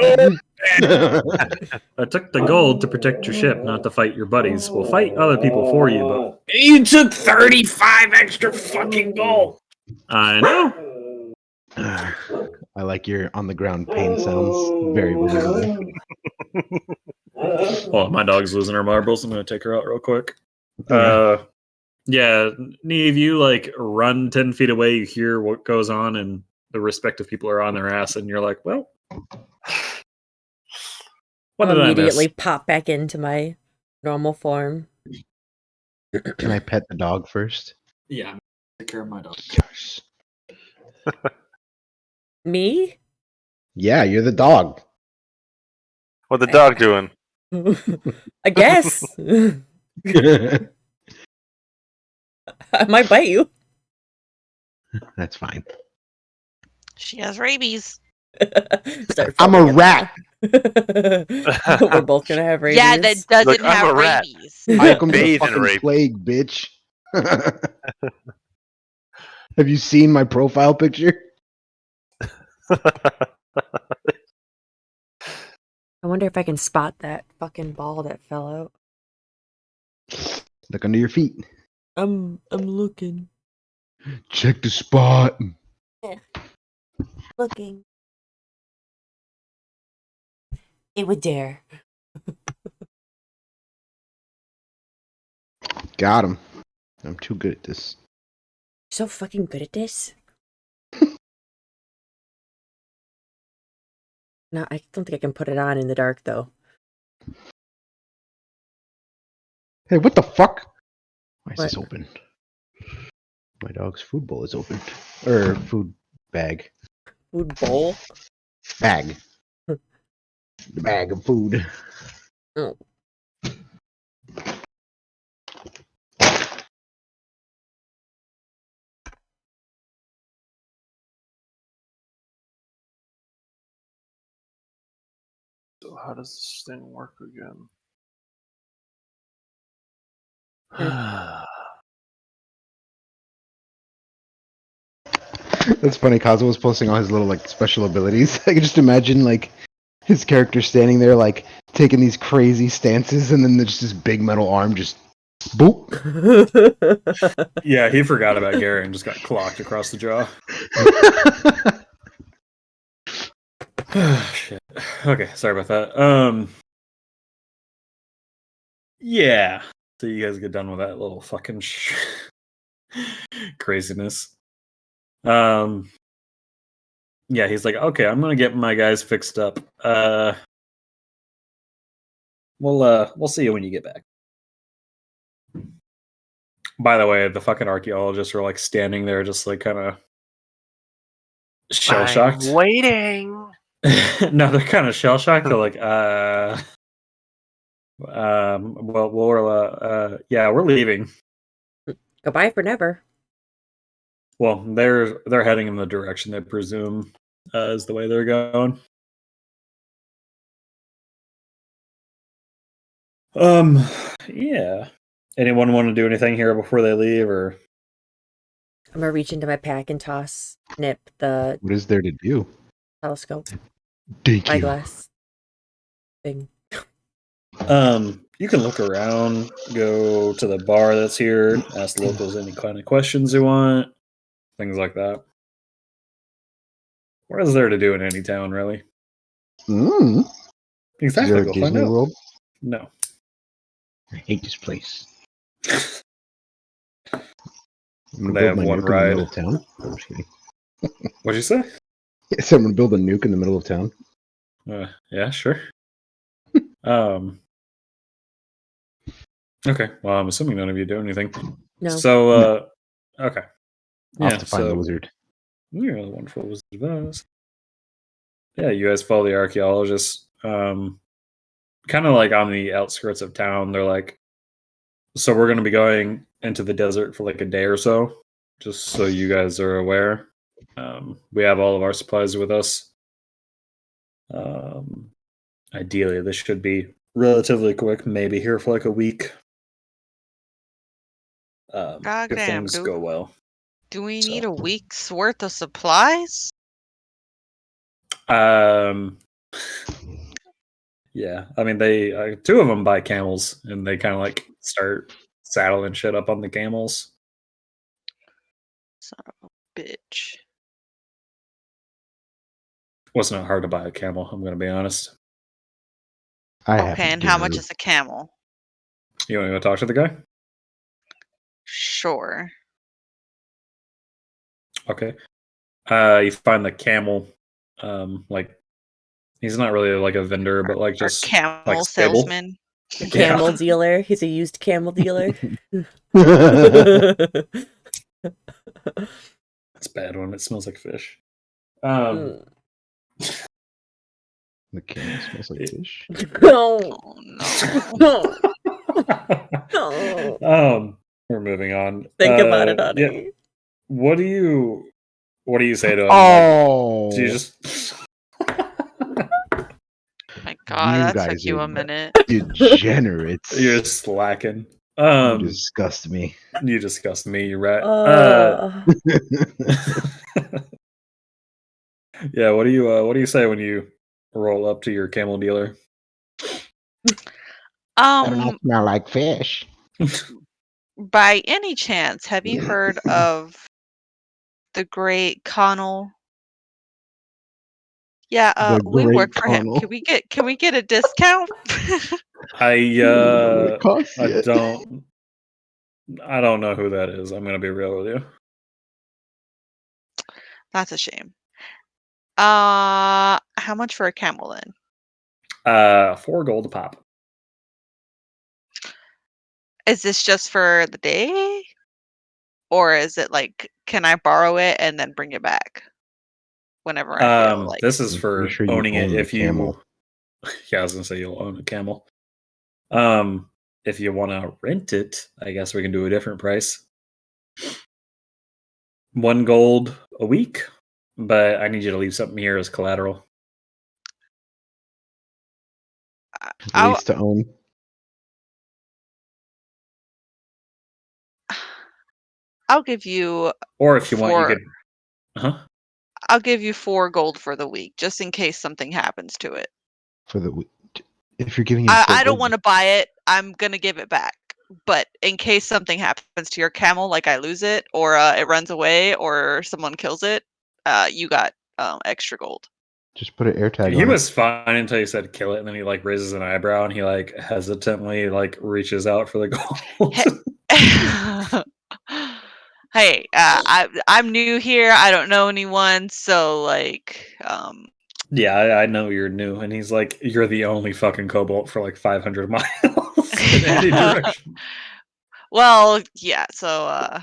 I took the gold to protect your ship, not to fight your buddies. We'll fight other people for you, but You took 35 extra fucking gold. I know. I like your on the ground pain sounds. Very believable. Oh, my dog's losing her marbles. I'm gonna take her out real quick. Okay. Yeah, Neve, you like run 10 feet away, you hear what goes on, and the respective people are on their ass, and you're like, well, what I'll did I miss? immediately pop back into my normal form. Can I pet the dog first? Yeah, take care of my dog. Yes. Me? Yeah, you're the dog. What the dog doing? I guess. I might bite you. That's fine. She has rabies. Start I'm a foaming at rat. the- We're both gonna have rabies. Yeah, that doesn't Look, I'm have a rat. rabies. Welcome to the bathe in fucking rape. plague, bitch. Have you seen my profile picture? I wonder if I can spot that fucking ball that fell out. Look under your feet. I'm looking. Check the spot. Looking. It would dare. Got him. I'm too good at this. So fucking good at this. No, I don't think I can put it on in the dark though. Hey, what the fuck? Why is What? this open? My dog's food bowl is open. Or food bag. Food bowl. Bag. The bag of food. Oh. So how does this thing work again? That's funny. Kazuo was posting all his little like special abilities. I can just imagine like his character standing there like taking these crazy stances, and then there's this big metal arm just boop. Yeah, he forgot about Gary and just got clocked across the jaw. Shit. Okay, sorry about that. Yeah. So you guys get done with that little fucking craziness. Yeah, he's like, okay, I'm gonna get my guys fixed up. We'll see you when you get back. By the way, the fucking archaeologists are like standing there, just like kind of shell shocked. Waiting. No, they're kind of shell shocked. They're like, well, yeah, we're leaving. Goodbye for never. Well, they're heading in the direction they presume is the way they're going. Yeah. Anyone want to do anything here before they leave, or? I'm gonna reach into my pack and toss Nip the What is there to do? telescope. Thank you. Eyeglass thing. You can look around, go to the bar that's here, ask the locals any kind of questions you want, things like that. What is there to do in any town, really? Is Exactly. there a Go find Disney out. World? No. I hate this place. I'm gonna They build have my one nuke in the ride. middle of town. I'm just kidding. What'd you say? So I'm gonna build a nuke in the middle of town. Yeah, sure. Okay. Well, I'm assuming none of you do anything. No. So, okay. Off to find the wizard. You're the wonderful Wizard of Oz. Yeah, you guys follow the archaeologists. Kind of like on the outskirts of town. They're like, so we're going to be going into the desert for like a day or so, just so you guys are aware. We have all of our supplies with us. Ideally, this should be relatively quick, maybe here for like a week. If Goddamn, things dude. go well. Do we So. need a week's worth of supplies? Yeah, I mean they two of them buy camels, and they kind of like start saddling shit up on the camels. Son of a bitch. Wasn't it hard to buy a camel? I'm gonna be honest. Okay, and how much is a camel? You want to go talk to the guy? Sure. Okay. You find the camel, like he's not really like a vendor, but like Our just camel like stable. salesman. A camel dealer. He's a used camel dealer. It's bad when it smells like fish. The camel smells like fish. No. Oh no. No. No. We're moving on. Think about it, Yeah. honey. What do you say to him? Oh, Do you just My God, you that took guys you are a minute. degenerates. you're slacking? You disgust me. You disgust me, you rat. Yeah, what do you say when you roll up to your camel dealer? I do not smell like fish. By any chance, have you heard of the Great Connell? Yeah, The we Great work for him. Connell. Can we get a discount? I What it costs I yet. don't know who that is. I'm gonna be real with you. That's a shame. How much for a camel then? 4 gold a pop. Is this just for the day? Or is it like, can I borrow it and then bring it back whenever I feel like? This is I'm for pretty sure you owning it own the if you camel. Yeah, I was gonna say you'll own a camel. If you want to rent it, I guess we can do a different price. 1 gold a week, but I need you to leave something here as collateral. I'll, Lease to own. I'll give you Or if you want, you 4. could. Huh? I'll give you 4 gold for the week, just in case something happens to it. For the if you're giving him I don't gold, want to buy it. I'm gonna give it back. But in case something happens to your camel, like I lose it, or it runs away, or someone kills it, you got extra gold. just put an air tag He on was fine until you said kill it, and then he like raises an eyebrow and he like hesitantly like reaches out for the gold. Hey, I'm new here. I don't know anyone, so like, Yeah, I know you're new, and he's like, you're the only fucking kobold for like 500 miles in any direction. well, yeah. So,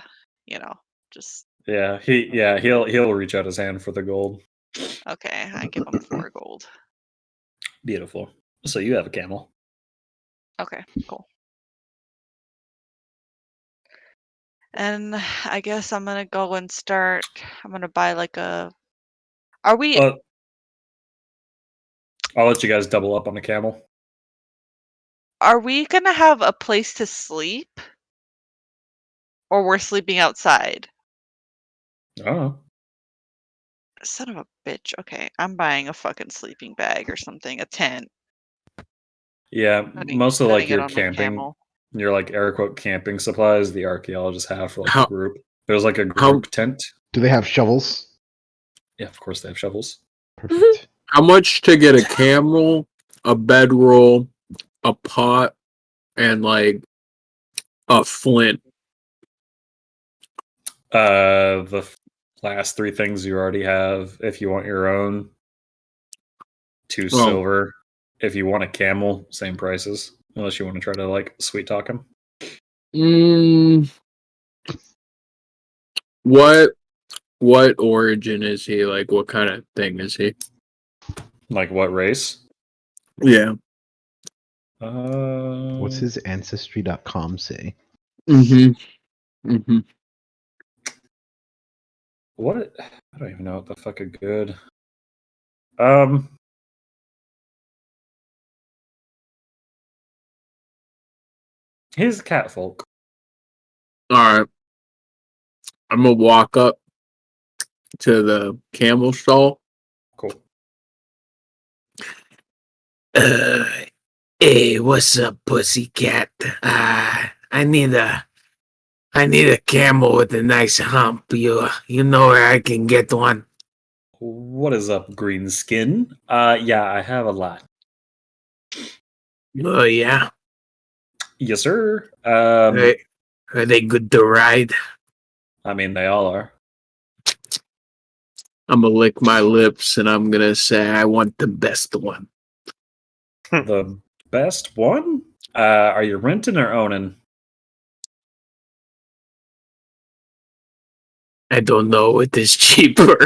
just he'll reach out his hand for the gold. okay. I give him 4 gold. Beautiful. So you have a camel. Okay, cool. And I guess I'm gonna go and start. I'm gonna buy like a. Are we? I'll let you guys double up on the camel. Are we gonna have a place to sleep? Or we're sleeping outside? I don't know. Son of a bitch. Okay, I'm buying a fucking sleeping bag or something, a tent. Yeah, most of like Putting it your on my camping, camel. your like air quote camping supplies, the archaeologists have for like How- a group. There's like a how- group tent. Do they have shovels? Yeah, of course they have shovels. Perfect. How much to get a camel, a bedroll, a pot, and like a flint? The last 3 things you already have. If you want your own, 2 silver. If you want a camel, same prices. Unless you want to try to like sweet talk him. What origin is he? Like, what kind of thing is he? Like what race? Yeah. What's his ancestry.com say? What? I don't even know what the fuck a good. He's cat folk. All right. I'm gonna walk up to the camel stall. Cool. Hey, what's up, pussycat? I need a camel with a nice hump. You know where I can get one? What is up, green skin? Yeah, I have a lot. Oh yeah. Yes, sir. Are they good to ride? I mean, they all are. I'm gonna lick my lips and I'm gonna say I want the best one. The best one? Are you renting or owning? I don't know. It is cheaper.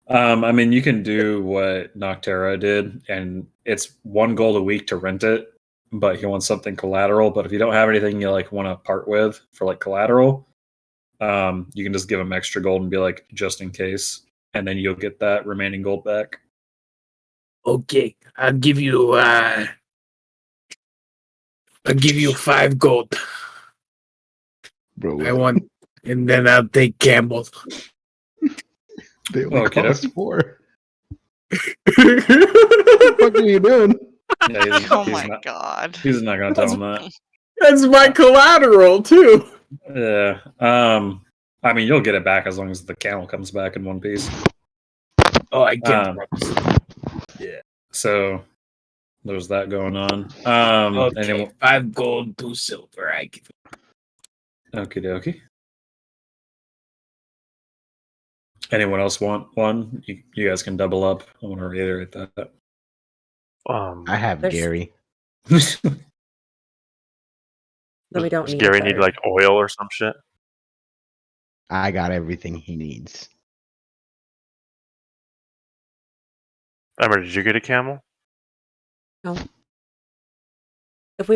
I mean, you can do what Noctera did, and it's 1 gold a week to rent it, but he wants something collateral. But if you don't have anything you like want to part with for like collateral, you can just give him extra gold and be like, just in case, and then you'll get that remaining gold back. Okay, I'll give you 5 gold. Bro, I want, and then I'll take Campbell. they only Okay, cost doke. 4. What the fuck are you doing? Yeah, Oh my god. He's not gonna tell him that. That's my collateral too. Yeah. I mean, you'll get it back as long as the camel comes back in one piece. Oh, I can't. Yeah. So there's that going on. Okay, 5 gold, 2 silver. I give. Okie dokie. Anyone else want one? You guys can double up. I want to reiterate that. I have There's- Gary. So we don't Does need Gary a need third. like oil or some shit? I got everything he needs. Emma, did you get a camel? If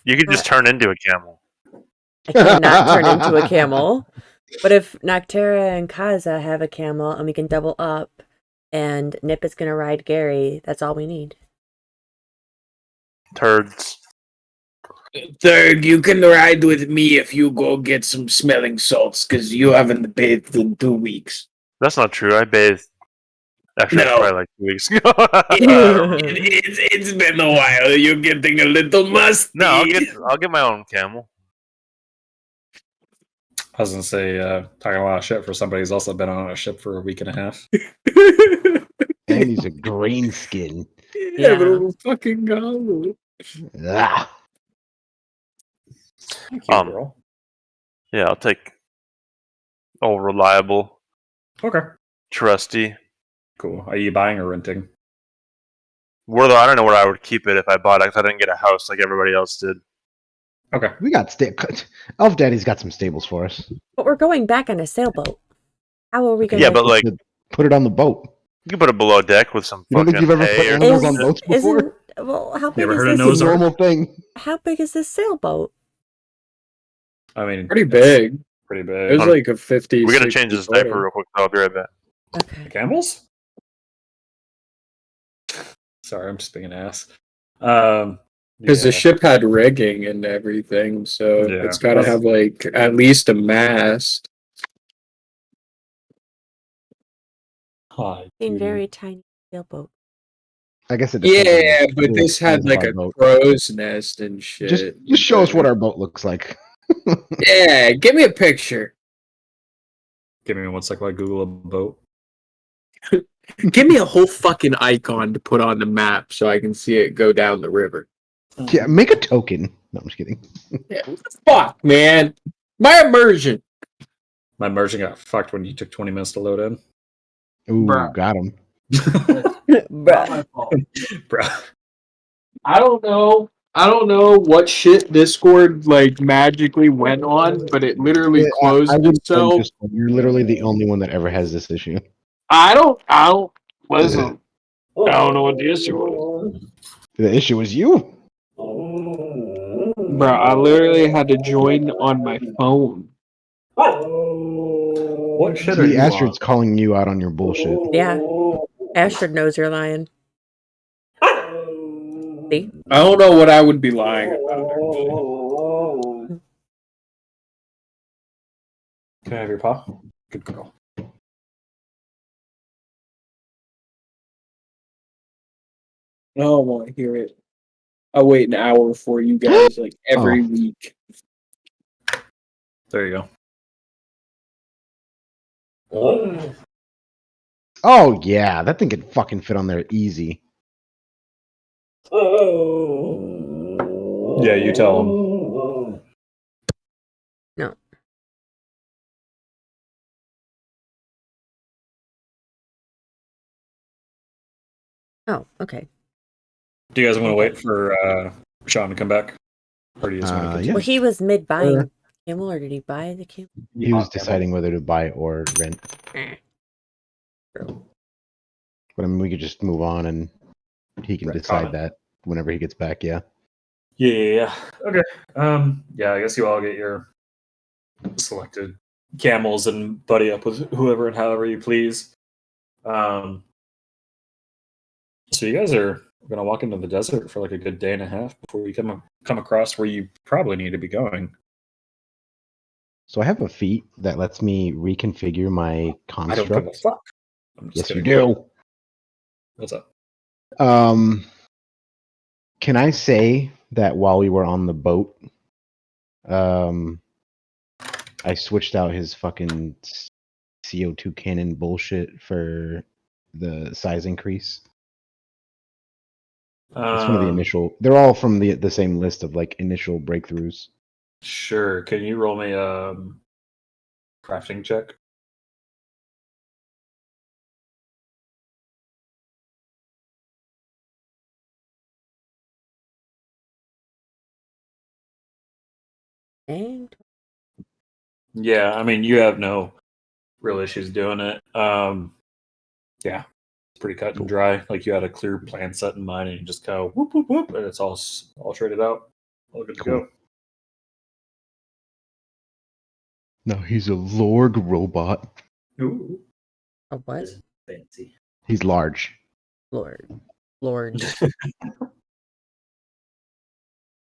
You can just turn into a camel. I cannot turn into a camel, but if Noctera and Kaza have a camel and we can double up, and Nip is gonna ride Gary, that's all we need. Turds. Third, you can ride with me if you go get some smelling salts, because you haven't bathed in 2 weeks. That's not true. I bathed. Actually, No. probably like 2 weeks ago. It's been a while. You're getting a little musty. No, I'll get my own camel. I was gonna say, talking a lot of shit for somebody who's also been on a ship for a week and a half. And he's a green skin. Yeah, but it'll fucking go. Ah. Thank you, girl. Yeah, I'll take old reliable, Okay. trusty. Cool. Are you buying or renting? I don't know where I would keep it if I bought it, because I didn't get a house like everybody else did. Okay. We got Elf Daddy's got some stables for us. But we're going back on a sailboat. How are we gonna? Yeah, but like Put it on the boat. you can put it below deck with some You don't fucking think you've ever hay put or animals on something. boats before? Well, how You big ever is heard of this? It's nose a art? normal thing. How big is this sailboat? I mean, Pretty big. pretty It was big. like a 50. We gotta 60 change this footer. diaper real quick. I'll be right back. Okay. Camels? Sorry, I'm just being an ass. Because Because the ship had rigging and everything, so Yeah. it's got to have like at least a mast. In very tiny sailboat. I guess it depends Yeah, on but the this had size of like our a boat. crow's nest and shit. Just show us what our boat looks like. Yeah, give me a picture. Give me one sec while I Google a boat. Give me a whole fucking icon to put on the map so I can see it go down the river. Yeah, make a token. No, I'm just kidding. Yeah, what the fuck, man? My immersion. My immersion got fucked when you took 20 minutes to load in. Ooh, Bruh. got him. Bruh. Bro. I don't know. I don't know what shit Discord like magically went on, but it literally closed I wouldn't itself. blame Discord. You're literally the only one that ever has this issue. I don't listen. I don't know what the issue was. The issue was you. Bro, I literally had to join on my phone. What shit are See, you Astrid's on? calling you out on your bullshit. Yeah. Astrid knows you're lying. See? I don't know what I would be lying about. Can I have your paw? Good girl. I don't want to hear it. I'll wait an hour for you guys like every week. There you go. Oh yeah, that thing could fucking fit on there easy. Yeah, you tell him. No. Oh, okay. Do you guys want to wait for Sean to come back? Or do you just want to Yeah. continue? Well, he was mid buying camel, or did he buy the camel? He was deciding whether to buy or rent. True. But I mean, we could just move on and he can Right, decide comment. that whenever he gets back, yeah. Yeah. Okay. Yeah, I guess you all get your selected camels and buddy up with whoever and however you please. So you guys are gonna walk into the desert for like a good day and a half before you come across where you probably need to be going. So I have a feat that lets me reconfigure my I don't give a construct. fuck. I'm just Yes, you kidding. do. What's up? Can I say that while we were on the boat, I switched out his fucking CO2 cannon bullshit for the size increase? It's one of the initial. They're all from the same list of like initial breakthroughs. Sure. Can you roll me a crafting check? And Yeah, I mean you have no real issues doing it. Yeah, it's pretty cut and dry. Like you had a clear plan set in mind, and you just go whoop whoop whoop, and it's all traded out, all good to Cool. go. No, he's a Lorg robot. Ooh, a what? that's fancy. He's large. Lord.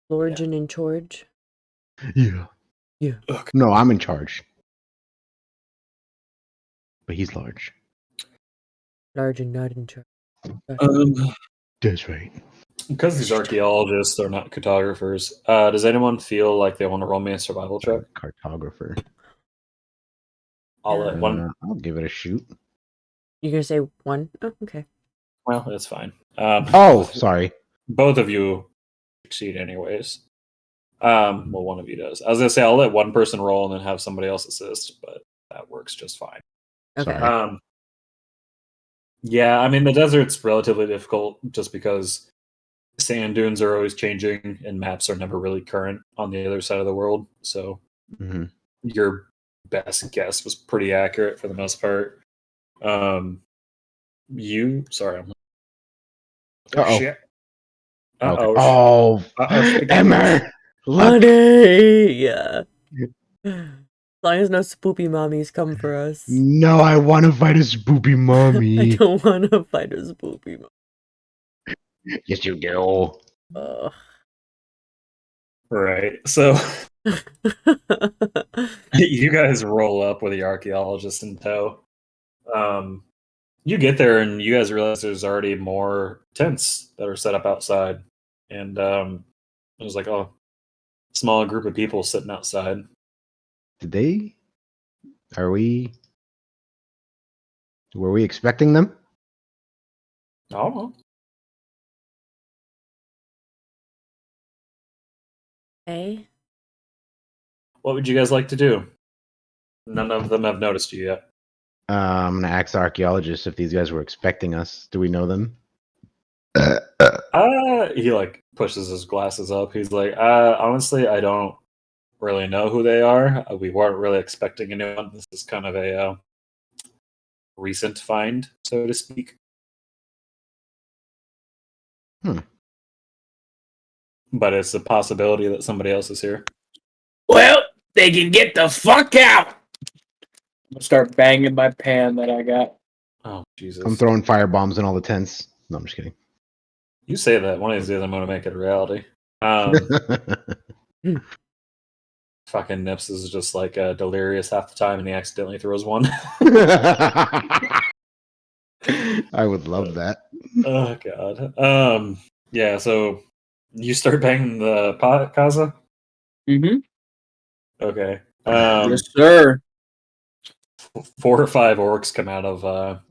Lorgen in charge. Yeah. Yeah. Okay. No, I'm in charge. But he's large. Large and not in charge. That's right. Because these archaeologists are not cartographers, does anyone feel like they want to roll me a survival check? Cartographer. I'll let one. I'll give it a shoot. You're gonna say one? Oh, okay. Well, that's fine. Oh, sorry. Both of you succeed, anyways. Well, one of you does. I was gonna say I'll let one person roll and then have somebody else assist, but that works just fine. Okay. Sorry. Yeah, I mean the desert's relatively difficult just because sand dunes are always changing and maps are never really current on the other side of the world. So Mm-hmm. your best guess was pretty accurate for the most part. Sorry, I'm Uh-oh. shit. Okay. Uh-oh. Oh, Emmer! Look! Honey! Yeah. As long as no spoopy mommies come for us. No, I want to fight a spoopy I mommy. don't want to fight a spoopy mom. Yes, you do. Ugh. Right. So you guys roll up with the archaeologist in tow. You get there and you guys realize there's already more tents that are set up outside. And it was like a small group of people sitting outside. Were we expecting them? I don't know. Hey? What would you guys like to do? None of them have noticed you yet. I'm gonna ask the archaeologists if these guys were expecting us. Do we know them? He like pushes his glasses up. He's like, honestly, I don't really know who they are. We weren't really expecting anyone. This is kind of a recent find, so to speak. But it's a possibility that somebody else is here. Well, they can get the fuck out. I'm gonna start banging my pan that I got. Oh, Jesus. I'm throwing firebombs in all the tents. No, I'm just kidding. You say that. One of these days I'm going to make it a reality. Fucking Nips is just like delirious half the time and he accidentally throws one. I would love that. Oh, God. Yeah, so you start banging the pot, Kaza? Mm-hmm. Okay. Yes, sir. 4 or 5 orcs come out of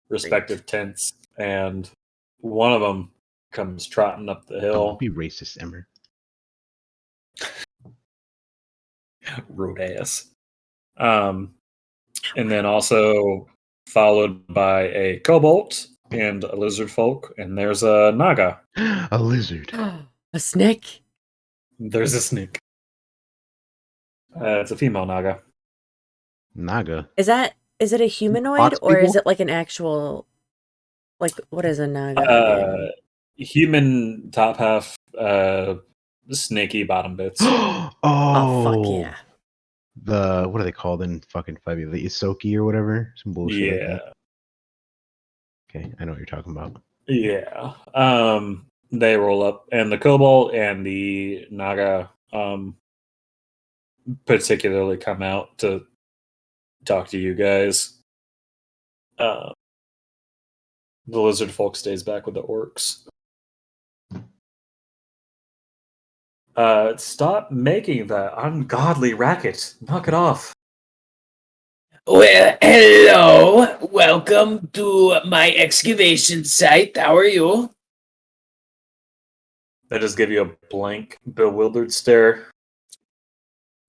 respective tents, and one of them comes trotting up the hill. Don't be racist, Emmer. Rude ass. And then also followed by a kobold and a lizard folk, and there's a naga. A lizard. A snake? There's a snake. It's a female naga. Naga. Is it a humanoid Fox or is people? it like an actual, like, what is a naga again? Human top half, snaky bottom bits. Oh, Oh, fuck yeah. The what are they called in fucking 5e? The Isoki or whatever? Some bullshit like Yeah, that. Okay, I know what you're talking about. yeah. They roll up, and the kobold and the naga particularly come out to talk to you guys. The lizard folk stays back with the orcs. Stop making that ungodly racket. Knock it off. Well, hello. Welcome to my excavation site. How are you? They just give you a blank, bewildered stare.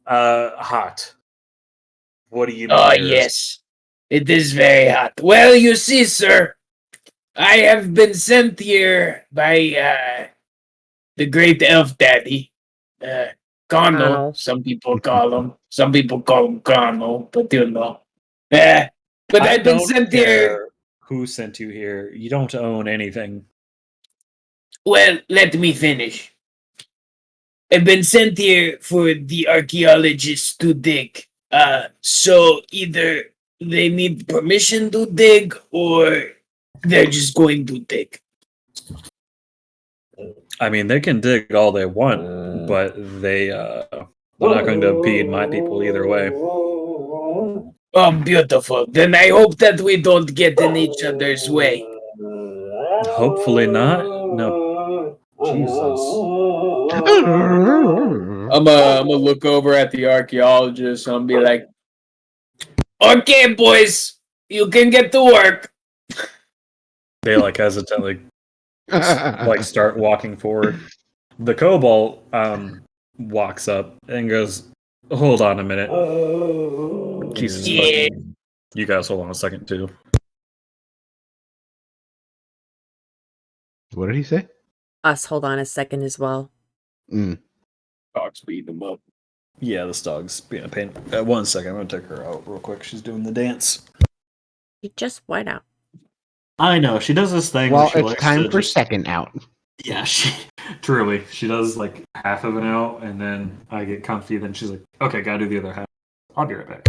Hot. What do you mean? Oh, there's- yes. It is very hot. Well, you see, sir, I have been sent here by the great elf daddy. Kano, Kano. some people call him. Some people call him Kano, but you know. But I I've been don't sent here. care who sent you here. You don't own anything. Well, let me finish. I've been sent here for the archaeologists to dig. So either they need permission to dig or they're just going to dig. I mean, they can dig all they want, but they're not going to impede my people either way. Oh, beautiful. Then I hope that we don't get in each other's way. Hopefully not. No, Jesus. I'm gonna look over at the archaeologist and I'll be like, okay, boys, you can get to work. They like hesitantly like start walking forward. The kobold walks up and goes, "Hold on a minute, Jesus Yeah. fucking." You guys hold on a second too. What did he say? Us, hold on a second as well. Mm. Dog's beating him up. Yeah, this dog's being a pain. 1 second, I'm gonna take her out real quick. She's doing the dance. You just went out. I know she does this thing. Well, where she it's likes time to for just- second out. Yeah, she does like half of an out, and then I get comfy. Then she's like, "Okay, gotta do the other half. I'll be right back."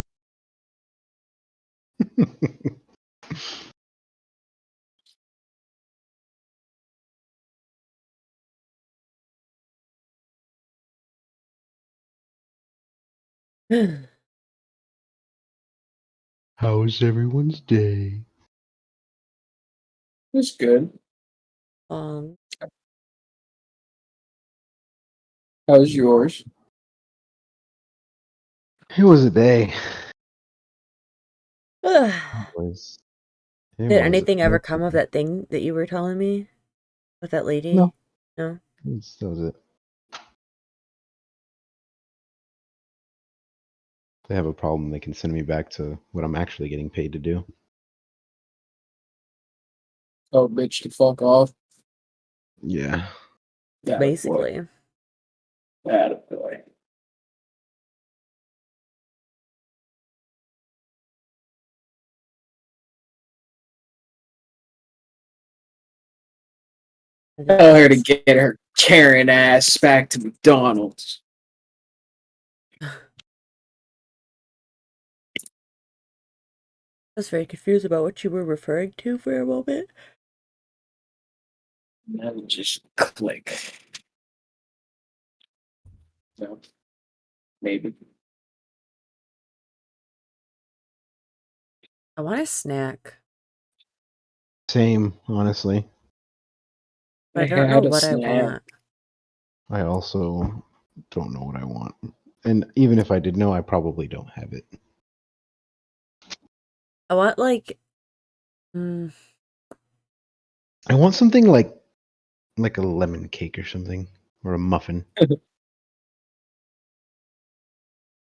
How was everyone's day? That's good. Um, How's yours? It was a day. did It was anything ever it come was of that thing that you were telling me with that lady? No. No? That was it. If they have a problem, they can send me back to what I'm actually getting paid to do. Oh, bitch, to fuck off. Yeah. Basically. Attaboy. Tell her to get her Karen ass back to McDonald's. I was very confused about what you were referring to for a moment. That would just click. So, maybe. I want a snack, Same, honestly. but I don't know what I want. I also don't know what I want. And even if I did know, I probably don't have it. I want like I want something like a lemon cake or something. Or a muffin. I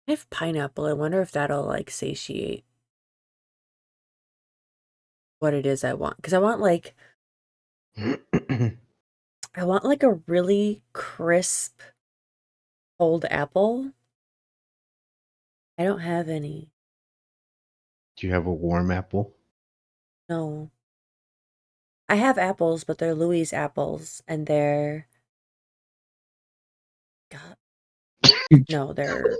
have pineapple. I wonder if that'll like satiate what it is I want. Because I want like a really crisp cold apple. I don't have any. Do you have a warm apple? No. I have apples, but they're Louis apples, and they're No, they're.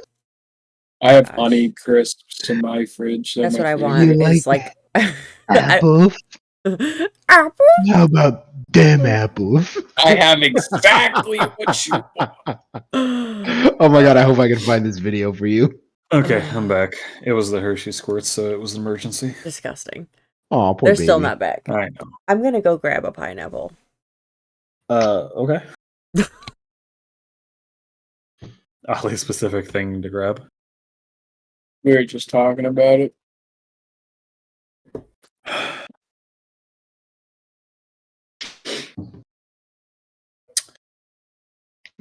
I have Gosh. honey crisps in my fridge. They're That's my what I favorite. want. You Is like like apples? apple. How about them apples? I have exactly what you want. Oh my god, I hope I can find this video for you. Okay, I'm back. It was the Hershey squirts, so it was an emergency. Disgusting. Oh, poor They're baby. still not back. I know. I'm gonna go grab a pineapple. Okay. Oddly specific thing to grab. We were just talking about it.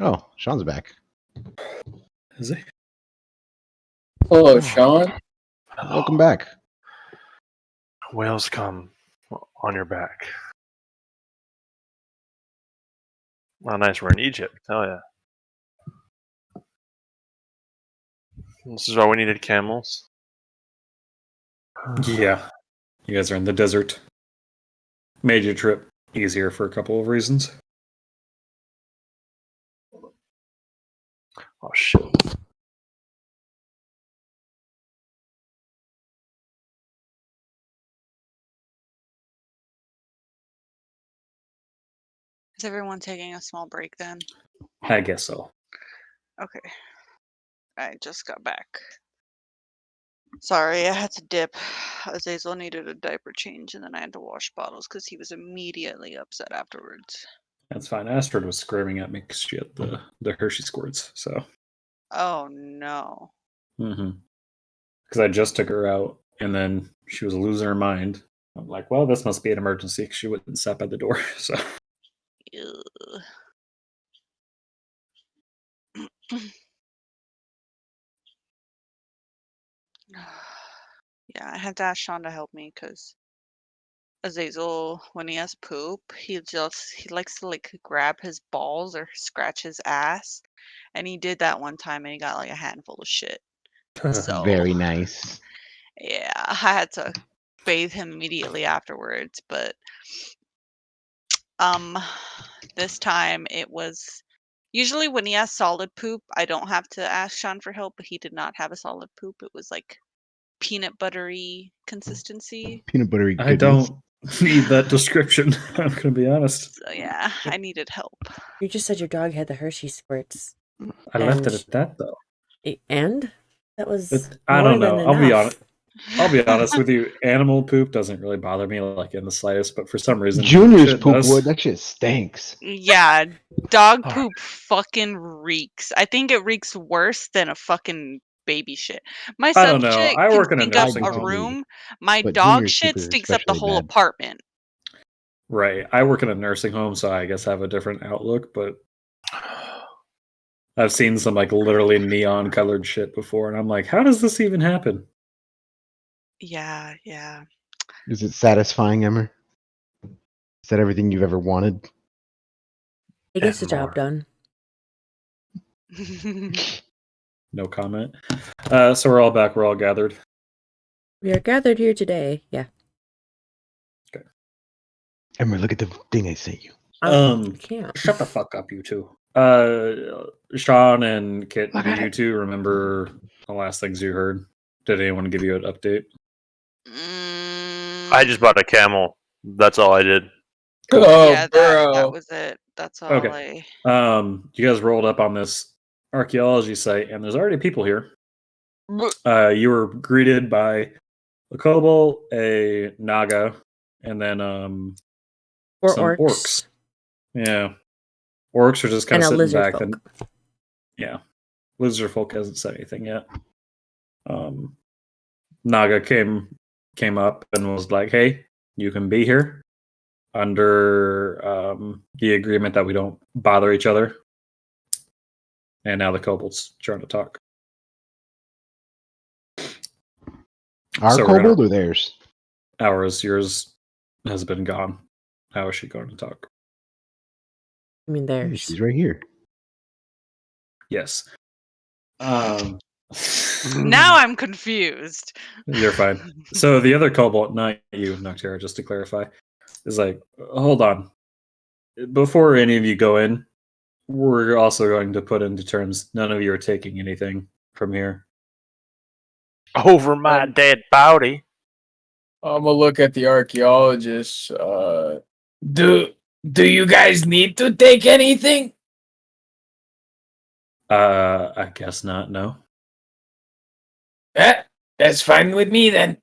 Oh, Sean's back. Is he? Hello, Sean. Welcome back. Whales come on your back. Oh, nice. We're in Egypt. Hell yeah. This is why we needed camels. Yeah. You guys are in the desert. Made your trip easier for a couple of reasons. Oh shit. Is everyone taking a small break then? I guess so. Okay. I just got back. Sorry, I had to dip. Azazel needed a diaper change, and then I had to wash bottles because he was immediately upset afterwards. That's fine. Astrid was screaming at me because she had the Hershey squirts. So. Oh no. Because I just took her out, and then she was losing her mind. I'm like, well, this must be an emergency because she wouldn't stop at the door. So. Ugh. Yeah, I had to ask Sean to help me because Azazel, when he has poop, he likes to like grab his balls or scratch his ass, and he did that one time and he got like a handful of shit. So Very nice. yeah, I had to bathe him immediately afterwards, but this time it was usually when he has solid poop, I don't have to ask Sean for help, but he did not have a solid poop. It was like peanut buttery consistency. Peanut buttery I goodness. don't need that description. I'm going to be honest. So yeah, I needed help. You just said your dog had the Hershey squirts. I left it And- at that, though. And that was I more don't than know. enough. I'll be honest with you. Animal poop doesn't really bother me like in the slightest, but for some reason, Junior's shit poop does. would. That shit stinks. Yeah, dog Oh. poop fucking reeks. I think it reeks worse than a fucking baby shit. My I don't know. subject I can work in a stink up nursing a home. room. My But dog Junior's shit poop is stinks up the especially whole bad. apartment. Right. I work in a nursing home, so I guess I have a different outlook, but I've seen some like literally neon colored shit before, and I'm like, how does this even happen? Yeah, yeah. Is it satisfying, Emmer? Is that everything you've ever wanted? It gets the And more. job done. No comment. So we're all back. We're all gathered. We are gathered here today. Yeah. Emmer, look at the thing I sent you. I can't. Shut the fuck up, you two. Sean and Kit, Look do at you it. two remember the last things you heard? Did anyone give you an update? Mm, I just bought a camel. That's all I did. Oh, yeah, bro. that was it. That's all Okay. You guys rolled up on this archaeology site, and there's already people here. You were greeted by a kobold, a naga, and then Or some orcs. Yeah, orcs are just kind And of a sitting lizard back. folk. Yeah, lizard folk hasn't said anything yet. Naga came up and was like, "Hey, you can be here under the agreement that we don't bother each other." And now the kobold's trying to talk. Our So we're kobold gonna- or theirs? Yours has been gone. How is she going to talk? I mean, Hey, there's. she's right here. Yes. Now I'm confused. You're fine. So the other kobold, not you, Noctera, just to clarify, is like, hold on. Before any of you go in, we're also going to put into terms none of you are taking anything from here. Over my dead body. I'm gonna look at the archaeologists. Do you guys need to take anything? I guess not, no. That's fine with me then.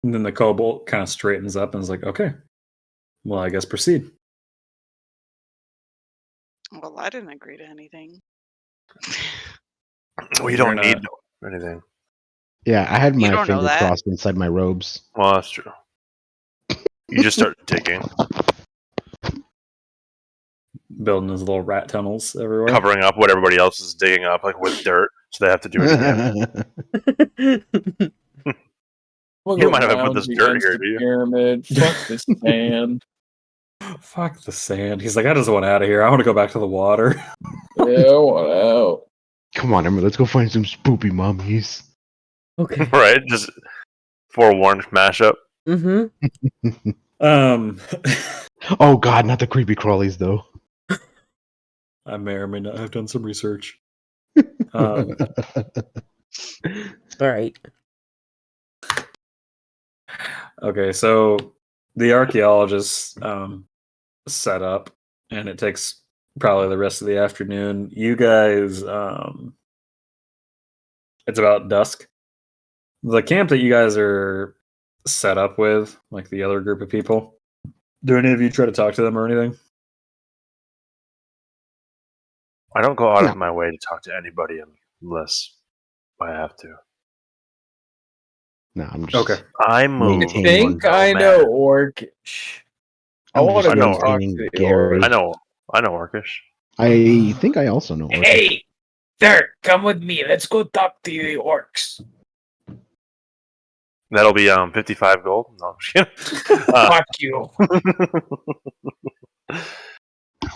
And then the kobold kind of straightens up and is like, okay, well, I guess proceed. Well, I didn't agree to anything. We You're don't not- need anything. Yeah, I had You my don't know finger that. crossed inside my robes. Well, that's true. You just start digging, Building his little rat tunnels everywhere. covering up what everybody else is digging up, like with dirt, so they have to do it again. We'll You go might not put this dirt lounge here, against do you? the pyramid. Fuck this sand. Fuck the sand. He's like, I just want out of here. I want to go back to the water. Yeah, I want out. Come on, Emma, let's go find some spoopy mummies. Okay. Right? Just forewarned mashup. Mm-hmm. Oh god, not the creepy crawlies though. I may or may not have done some research. All right. Okay, so the archaeologists set up, and it takes probably the rest of the afternoon. You guys, it's about dusk. The camp that you guys are set up with, like the other group of people, do any of you try to talk to them or anything? I don't go out No. of my way to talk to anybody unless I have to. No, I'm just Okay. I move. Maintain Think one. I know Orcish. I I'm want just to go maintaining talk to the Gary. orc. I know Orcish. I think I also know Orcish. Hey, Dirk, come with me. Let's go talk to the orcs. That'll be 55 gold. No, I'm just kidding. Fuck you.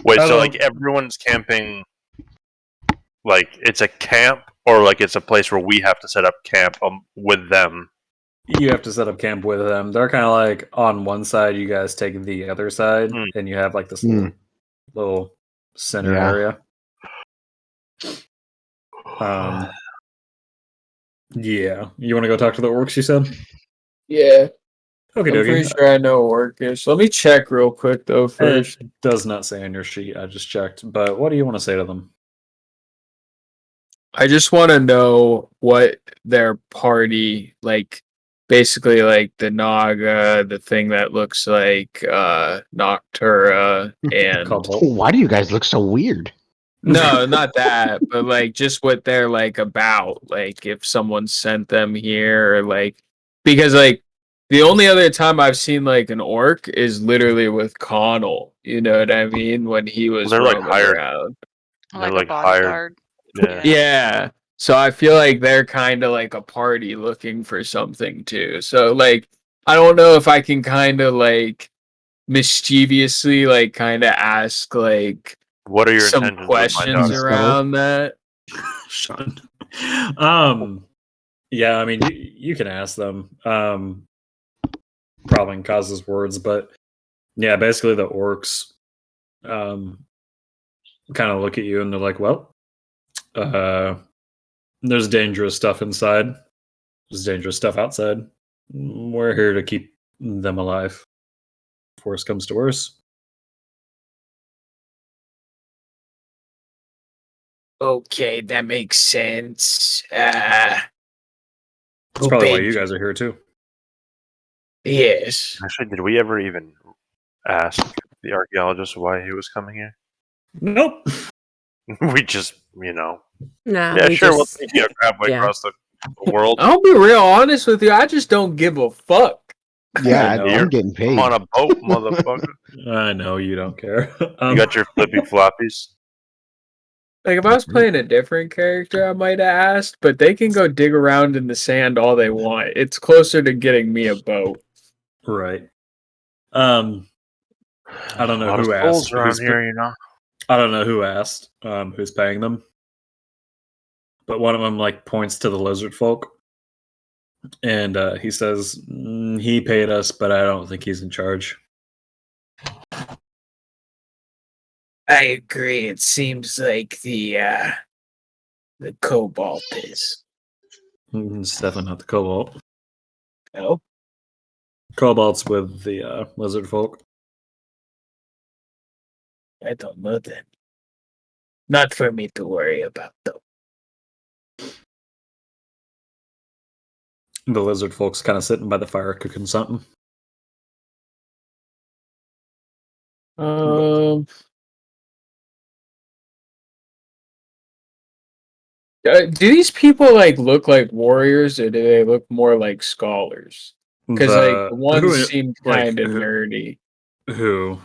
Wait, so Hello. like everyone's camping, like it's a camp, or like it's a place where we have to set up camp with them? You have to set up camp with them. They're kind of like on one side, you guys take the other side, and you have like this little center Yeah. area. Yeah. You want to go talk to the orcs, you said? Yeah, Okay, I'm pretty sure I know Orcish. Let me check real quick though first. It does not say on your sheet. I just checked. But what do you want to say to them? I just want to know what their party like. Basically, like the Naga, the thing that looks like Noctura, and Cobalt. Why do you guys look so weird? no, not that, but like just what they're like about. Like if someone sent them here, or like because like the only other time I've seen like an orc is literally with Connell. You know what I mean? When he was They're, like, roaming hired. around. Like like, a hired. bodyguard. Yeah. Yeah. So I feel like they're kind of like a party looking for something too. So like I don't know if I can kind of like mischievously like kind of ask like What are your some intentions with my questions daughter? around that. Sean. Yeah, I mean, you can ask them. Probably causes words, but yeah, basically the orcs kind of look at you and they're like, well, there's dangerous stuff inside. There's dangerous stuff outside. We're here to keep them alive. If worse comes to worse. Okay, that makes sense. That's probably why you guys are here too. Yes. Actually, did we ever even ask the archaeologist why he was coming here? Nope. We just, Nah, yeah, we sure, we'll just- take you halfway yeah. across the world. I'll be real honest with you. I just don't give a fuck. Yeah, I know. I'm getting paid. I'm on a boat, motherfucker. I know you don't care. You got your flippy floppies. Like if I was playing a different character, I might have asked, but they can go dig around in the sand all they want. It's closer to getting me a boat. right. I don't know A lot who of asked. souls around here, you know. I don't know who asked. Who's paying them? But one of them like points to the lizard folk, and he says he paid us, but I don't think he's in charge. I agree. It seems like the cobalt is. It's definitely not the cobalt. Oh, Cobalt's with the lizard folk. I don't know then. Not for me to worry about, though. The lizard folk's kind of sitting by the fire cooking something. Um, do these people like look like warriors, or do they look more like scholars? Because like the ones who seem like kind of nerdy. who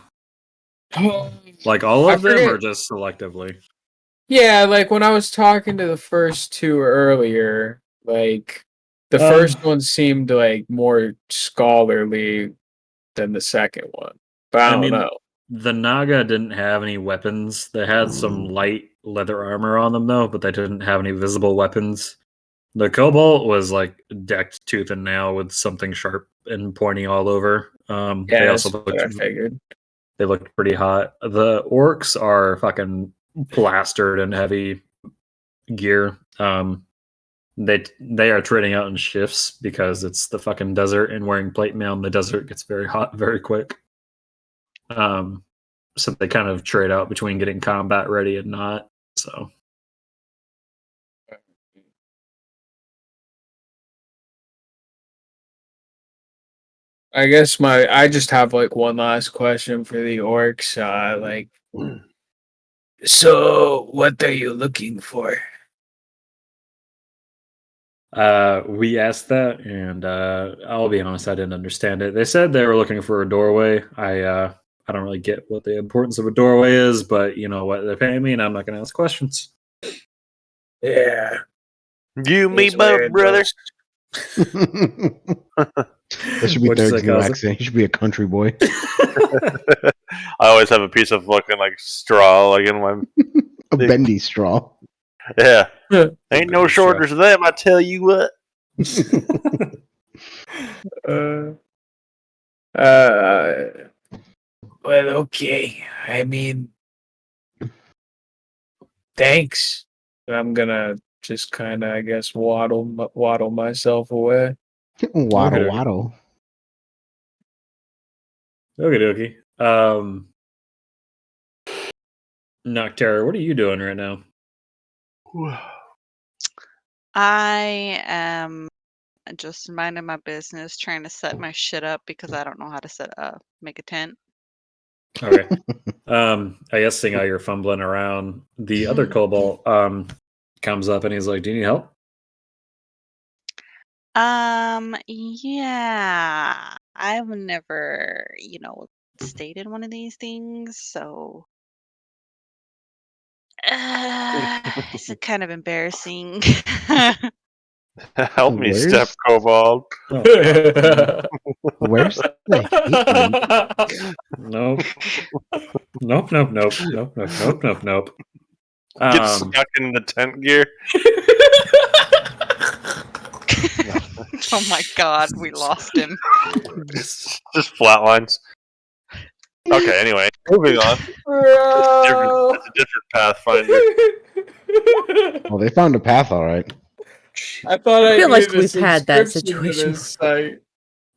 Um, like all I of them or forget. just selectively? Yeah, like when I was talking to the first two earlier, like the Um, first one seemed like more scholarly than the second one. But I I don't mean, know. the Naga didn't have any weapons. They had some light leather armor on them though, but they didn't have any visible weapons. The Cobalt was like decked tooth and nail with something sharp and pointy all over. They Yeah, also that's what I figured. they looked pretty hot. The orcs are fucking plastered in heavy gear. They are trading out in shifts because it's the fucking desert, and wearing plate mail in the desert gets very hot very quick. So they kind of trade out between getting combat ready and not. So I guess I just have like one last question for the orcs. So what are you looking for? we asked that, and I'll be honest, I didn't understand it. They said they were looking for a doorway. I don't really get what the importance of a doorway is, but you know what, they're paying me, and I'm not going to ask questions. Yeah, You, me, it's both, weird, brother. That should be What'd you Thirg's say, new cousin? accent. He should be a country boy. I always have a piece of fucking like straw, like in my A bendy straw. yeah. uh, Ain't no shortage of them. I tell you what. well, okay. I mean, thanks. I'm gonna just kind of, I guess, waddle myself away. Waddle Okay. waddle. Okie dokie. Noctera, what are you doing right now? I am just minding my business, trying to set my shit up because I don't know how to make a tent. Okay. I guess seeing how you're fumbling around, the other kobold comes up and he's like, "Do you need help?" Yeah, I've never, stayed in one of these things, so it's kind of embarrassing. Help me, step Where's kobold. Oh, fuck. where's the hate? Nope. Nope. Nope. Nope. Nope. Nope. Nope. Nope. Nope. Get stuck in the tent gear. Oh my god, we lost him. Just flatlines. Okay, anyway, moving on. That's a different Pathfinder. Well, they found a path, all right. I thought I I feel like needed a we've had that subscription to situation this site.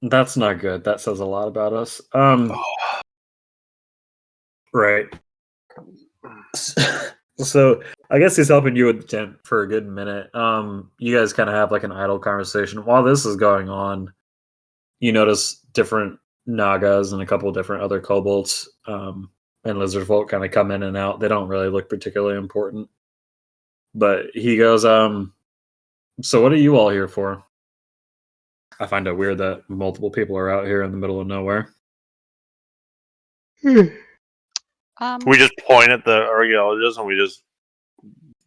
That's not good. That says a lot about us. Right. So I guess he's helping you with the tent for a good minute. You guys kind of have like an idle conversation while this is going on. You notice different Nagas and a couple of different other kobolds and lizard folk kind of come in and out. They don't really look particularly important, but he goes, "So what are you all here for?" I find it weird that multiple people are out here in the middle of nowhere. We just point at the archaeologists and we just,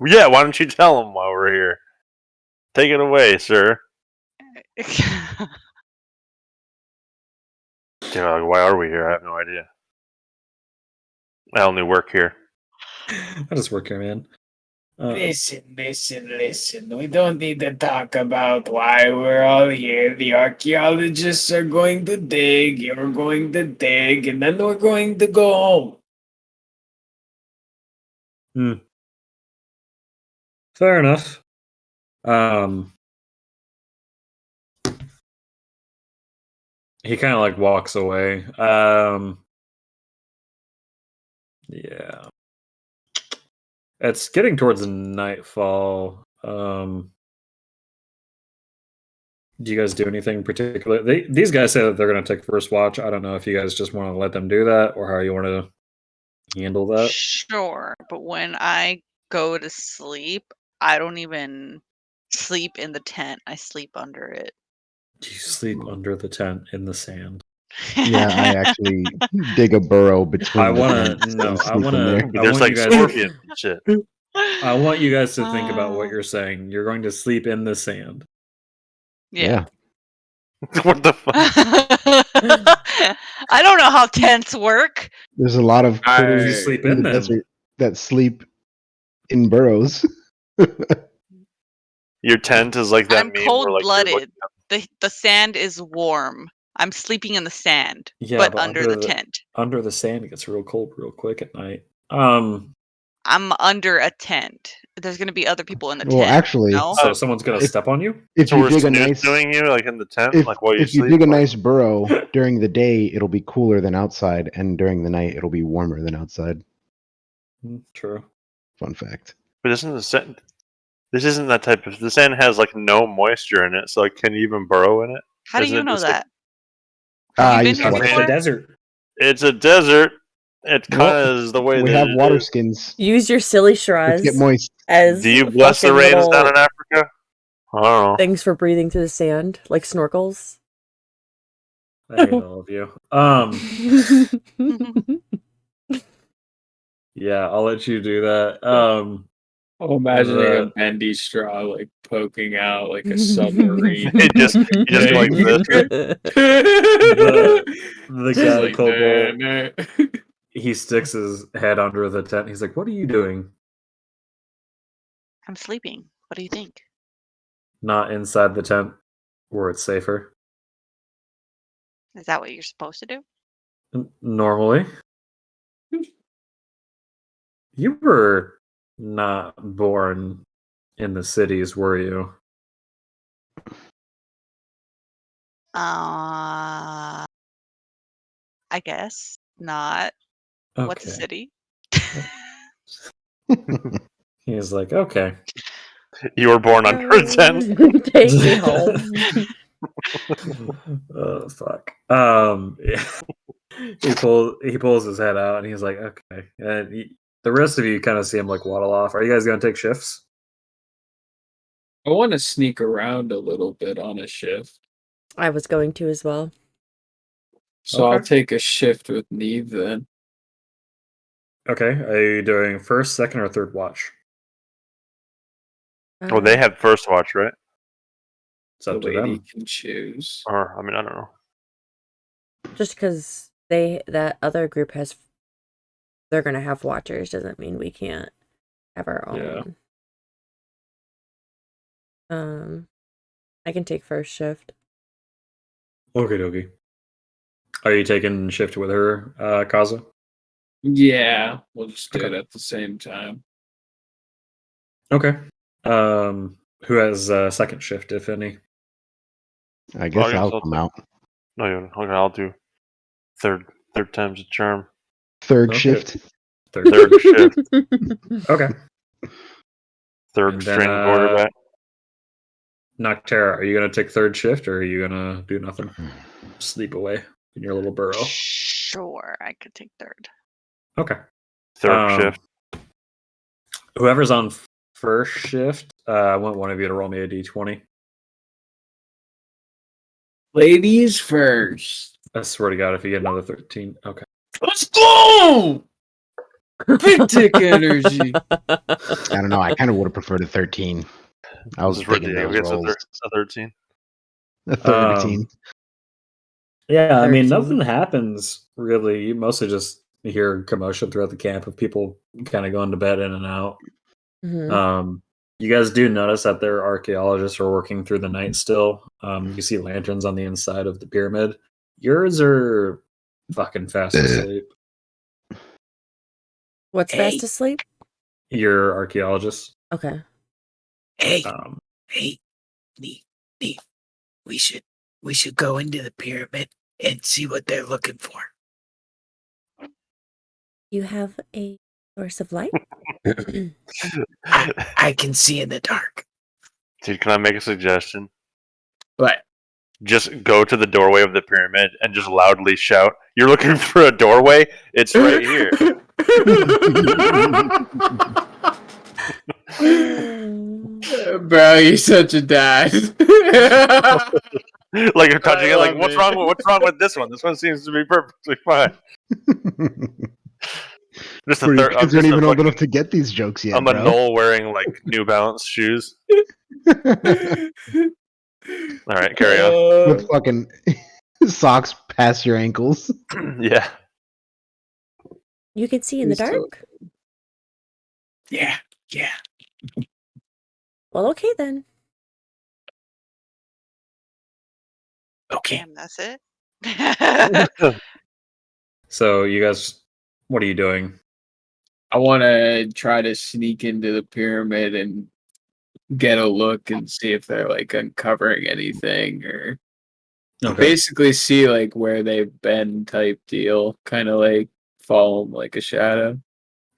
yeah. Why don't you tell them why we're here? Take it away, sir. Yeah, like, why are we here? I have no idea. I only work here. I just work here, man. Listen. We don't need to talk about why we're all here. The archaeologists are going to dig, you're going to dig, and then we're going to go home. Fair enough. He kind of like walks away. Yeah. It's getting towards nightfall. Do you guys do anything particular? These guys say that they're going to take first watch. I don't know if you guys just want to let them do that or how you want to handle that. Sure, but when I go to sleep, I don't even sleep in the tent. I sleep under it. Do you sleep under the tent in the sand? Yeah, I actually dig a burrow between I the want tents to. No, and I sleep want in there. to. I There's want like you guys. scorpions and shit. I want you guys to think about what Ah. you're saying. You're going to sleep in the sand. Yeah. What the fuck? I don't know how tents work. There's a lot of You critters sleep in in the them. desert that sleep in burrows. Your tent is like that I'm meme where like you're cold-blooded. The sand is warm. I'm sleeping in the sand, Yeah, but under the tent. Under the sand, it gets real cold real quick at night. I'm under a tent. There's gonna be other people in the Well, tent. actually, No? So someone's gonna if- step on you. if so you we're dig a snooze nice doing you like in the tent, if like while you if you sleep. dig a like- nice burrow during the day, it'll be cooler than outside, and during the night, it'll be warmer than outside. True. Fun fact. But isn't the sand? This isn't that type of. The sand has like no moisture in it, so like, can you even burrow in it? How do Isn't you it know just, like- that? I Have you used been to here watch It's it. the before? desert. It's a desert. It kind Well, of is the way We that have it water is. skins. Use your silly Let's straws get moist. as Do you bless the fucking rains little down in Africa? I don't know. things for breathing through the sand, like snorkels. I hate all of you. Yeah, I'll let you do that. I'm imagining a the- bendy straw like poking out like a submarine. It just like this. the Just guy like, Cobalt, nah. he sticks his head under the tent. He's like, "What are you doing?" I'm sleeping. What do you think? Not inside the tent where it's safer. Is that what you're supposed to do? Normally. You were not born in the cities, were you? I guess not. What's a Okay. city? He's like, okay. You were born under a tent. Take me home. Oh fuck. Yeah. He pulls his head out and he's like, okay. And the rest of you kind of see him like waddle off. Are you guys gonna take shifts? I want to sneak around a little bit on a shift. I was going to as well. So I'll Okay. take a shift with Neve then. Okay. Are you doing first, second, or third watch? Well, they have first watch, right? It's up The to lady them. can choose. Or I mean, I don't know. Just because that other group they're gonna have watchers doesn't mean we can't have our own. Yeah. I can take first shift. Okay, dokie. Are you taking shift with her, Kaza? Yeah, we'll just do Okay. it at the same time. Okay. Who has second shift, if any? I guess guess I'll I'll come take- out. No, okay, I'll do third time's a charm. Third Okay. shift. Third shift. Okay. Third And then, string quarterback. Noctera, are you gonna take third shift or are you gonna do nothing? Sleep away in your little burrow. Sure, I could take third. Okay. Third shift. Whoever's on first shift, I want one of you to roll me a d20. Ladies first. I swear to God, if you get another 13. Okay. Let's go! Big dick energy. I don't know. I kind of would have preferred a 13. I was This is digging ridiculous. those It's rolls. a 13. A 13. Yeah, I mean, 13. nothing happens really. You mostly just hear commotion throughout the camp of people kind of going to bed in and out. Mhm. You guys do notice that their archaeologists are working through the night still. You see lanterns on the inside of the pyramid. Yours are fucking fast asleep. What's Hey. fast asleep? You're archaeologists. Okay. Hey, Um, hey, Neve, we should go into the pyramid and see what they're looking for. You have a source of light? I can see in the dark. Dude, can I make a suggestion? But Just go to the doorway of the pyramid and just loudly shout, "You're looking for a doorway? It's right here." Bro, you're such a dad. Like you're touching it, like love what's it. what's wrong with this one? This one seems to be perfectly fine. Just a Bro, your third. kids aren't even old enough to get these jokes yet, I'm a bro. Knoll wearing like New Balance shoes. All right, carry on. With fucking socks past your ankles. Yeah. You can see in the He's so- dark? yeah. Well, okay then. Okay. Damn, that's it. so you guys, what are you doing? I want to try to sneak into the pyramid and get a look and see if they're like uncovering anything or Okay. basically see like where they've been type deal. Kind of like follow them like a shadow.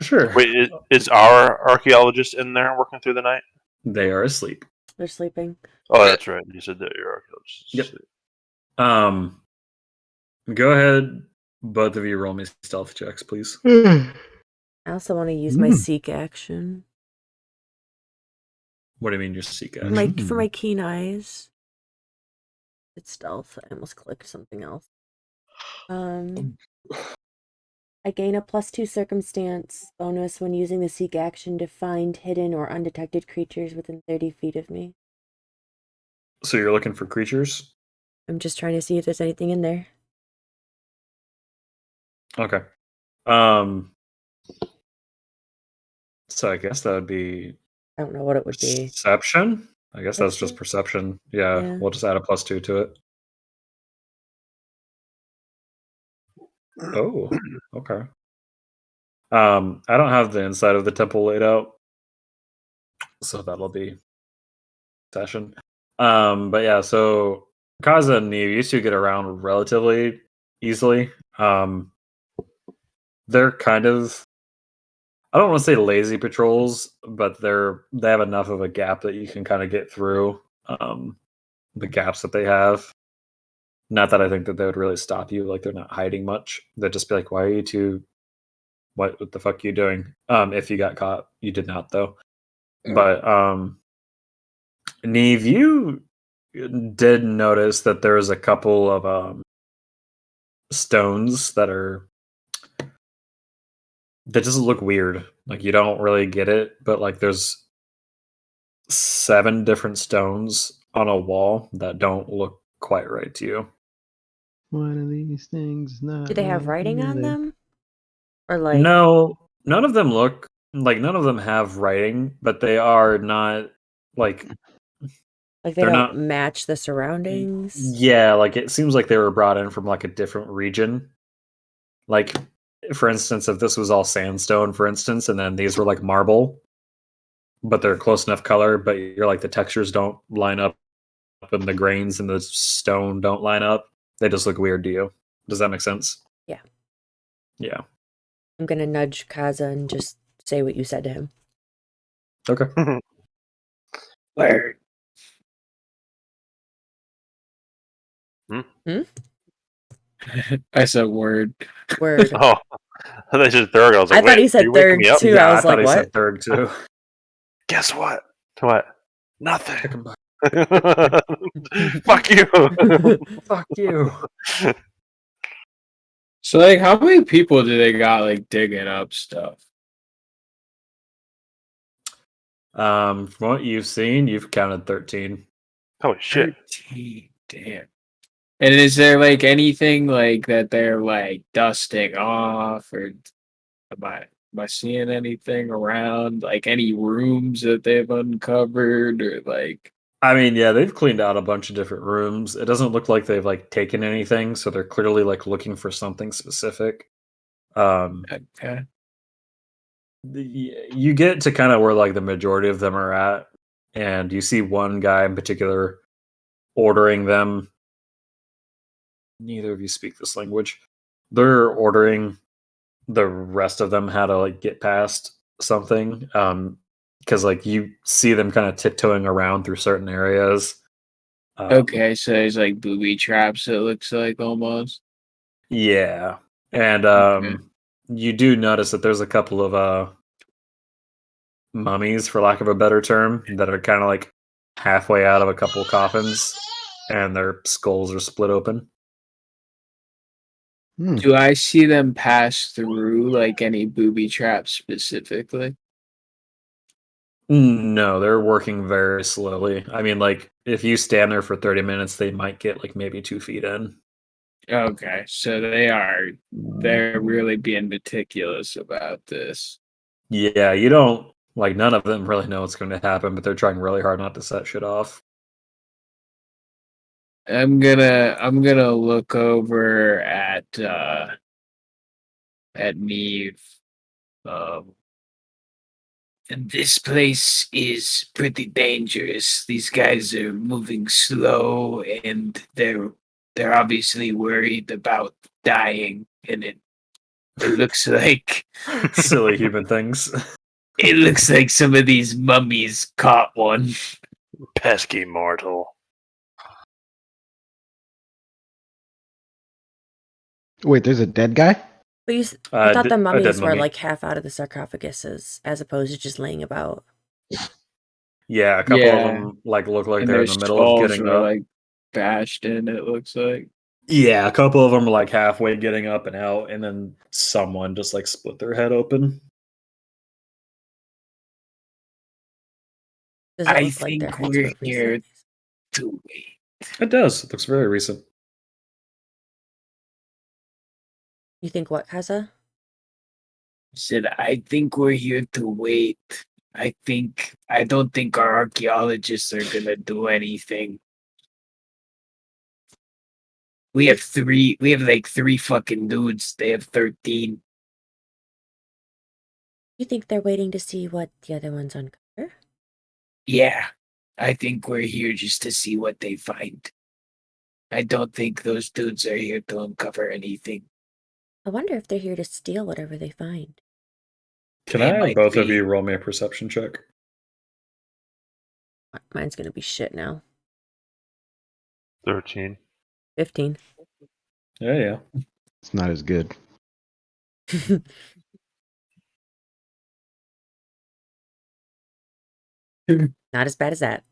Sure. Wait, is our archaeologist in there working through the night? They are asleep. They're sleeping. Oh, that's right. You said that your archaeologist. Yep. Go ahead. Both of you roll me stealth checks, please. I also want to use my Mm. seek action. What do you mean your seek For action? my, for my keen eyes. It's stealth. I almost clicked something else. I gain a +2 circumstance bonus when using the seek action to find hidden or undetected creatures within 30 feet of me. So you're looking for creatures? I'm just trying to see if there's anything in there. Okay. So I guess that would be I don't know what it would be. perception. I guess that's just perception. Yeah, Yeah. we'll just add a +2 to it. Oh, okay. I don't have the inside of the temple laid out, so that'll be session. But yeah, so Kaza and Neve used to get around relatively easily. They're kind of, I don't want to say lazy patrols, but they have enough of a gap that you can kind of get through the gaps that they have. Not that I think that they would really stop you. Like they're not hiding much. They'd just be like, "Why are you two? What the fuck are you doing?" If you got caught, you did not though. But Neve, you did notice that there is a couple of stones that just look weird. Like you don't really get it, but like there's 7 different stones on a wall that don't look quite right to you. One of these things not. Do they have like writing the on other. them? Or like No, none of them look like none of them have writing, but they are not like they they're don't not match the surroundings? Yeah, like it seems like they were brought in from like a different region. Like for instance, if this was all sandstone, for instance, and then these were like marble, but they're close enough color, but you're like the textures don't line up and the grains in the stone don't line up. They just look weird to you. Does that make sense? Yeah. Yeah. I'm gonna nudge Kaza and just say what you said to him. Okay. Word. I said word. Word. Oh, they said third. I was like, I thought wait, he said are you waking third me up? too. Yeah, I was thought like, he what? said third too. Guess what? What? Nothing. Chicken butt. Fuck you. Fuck you. So like, how many people do they got like digging up stuff? From what you've seen, you've counted 13. Holy shit. 13. Damn. And is there like anything like that they're like dusting off, or am I seeing anything around? Like any rooms that they've uncovered, or like I mean, yeah, they've cleaned out a bunch of different rooms. It doesn't look like they've like taken anything, so they're clearly like looking for something specific. okay. you get to kind of where like the majority of them are at, and you see one guy in particular ordering them. Neither of you speak this language. They're ordering the rest of them how to like get past something. Because like you see them kind of tiptoeing around through certain areas. Okay, so there's like booby traps, it looks like almost. Yeah. And Okay. you do notice that there's a couple of mummies, for lack of a better term, that are kind of like halfway out of a couple coffins, and their skulls are split open. Do I see them pass through like any booby traps specifically? No, they're working very slowly. I mean, like if you stand there for 30 minutes, they might get like maybe 2 feet in. Okay, so they're really being meticulous about this. Yeah, you don't like none of them really know what's going to happen, but they're trying really hard not to set shit off. I'm gonna look over at Neve. Um, And this place is pretty dangerous. These guys are moving slow, and they're obviously worried about dying. And it looks like Silly human things. it looks like some of these mummies caught one. Pesky mortal. Wait, there's a dead guy? But I thought the A dead mummies were mummy. like half out of the sarcophaguses, as opposed to just laying about. Yeah, a couple of Yeah, them like look like and they're their in the middle of skulls getting were up. like bashed in. It looks like. Yeah, a couple of them are like halfway getting up and out, and then someone just like split their head open. Does it I look like their think heads we're were here recent? to wait. It does. It looks very recent. You think what, Kaza? Said I think we're here to wait. I don't think our archaeologists are gonna do anything. We have like three fucking dudes. They have 13. You think they're waiting to see what the other ones uncover? Yeah. I think we're here just to see what they find. I don't think those dudes are here to uncover anything. I wonder if they're here to steal whatever they find. Can They I have might both of be. you roll me a perception check? Mine's gonna be shit now. 13. 15. Yeah. It's not as good. Not as bad as that.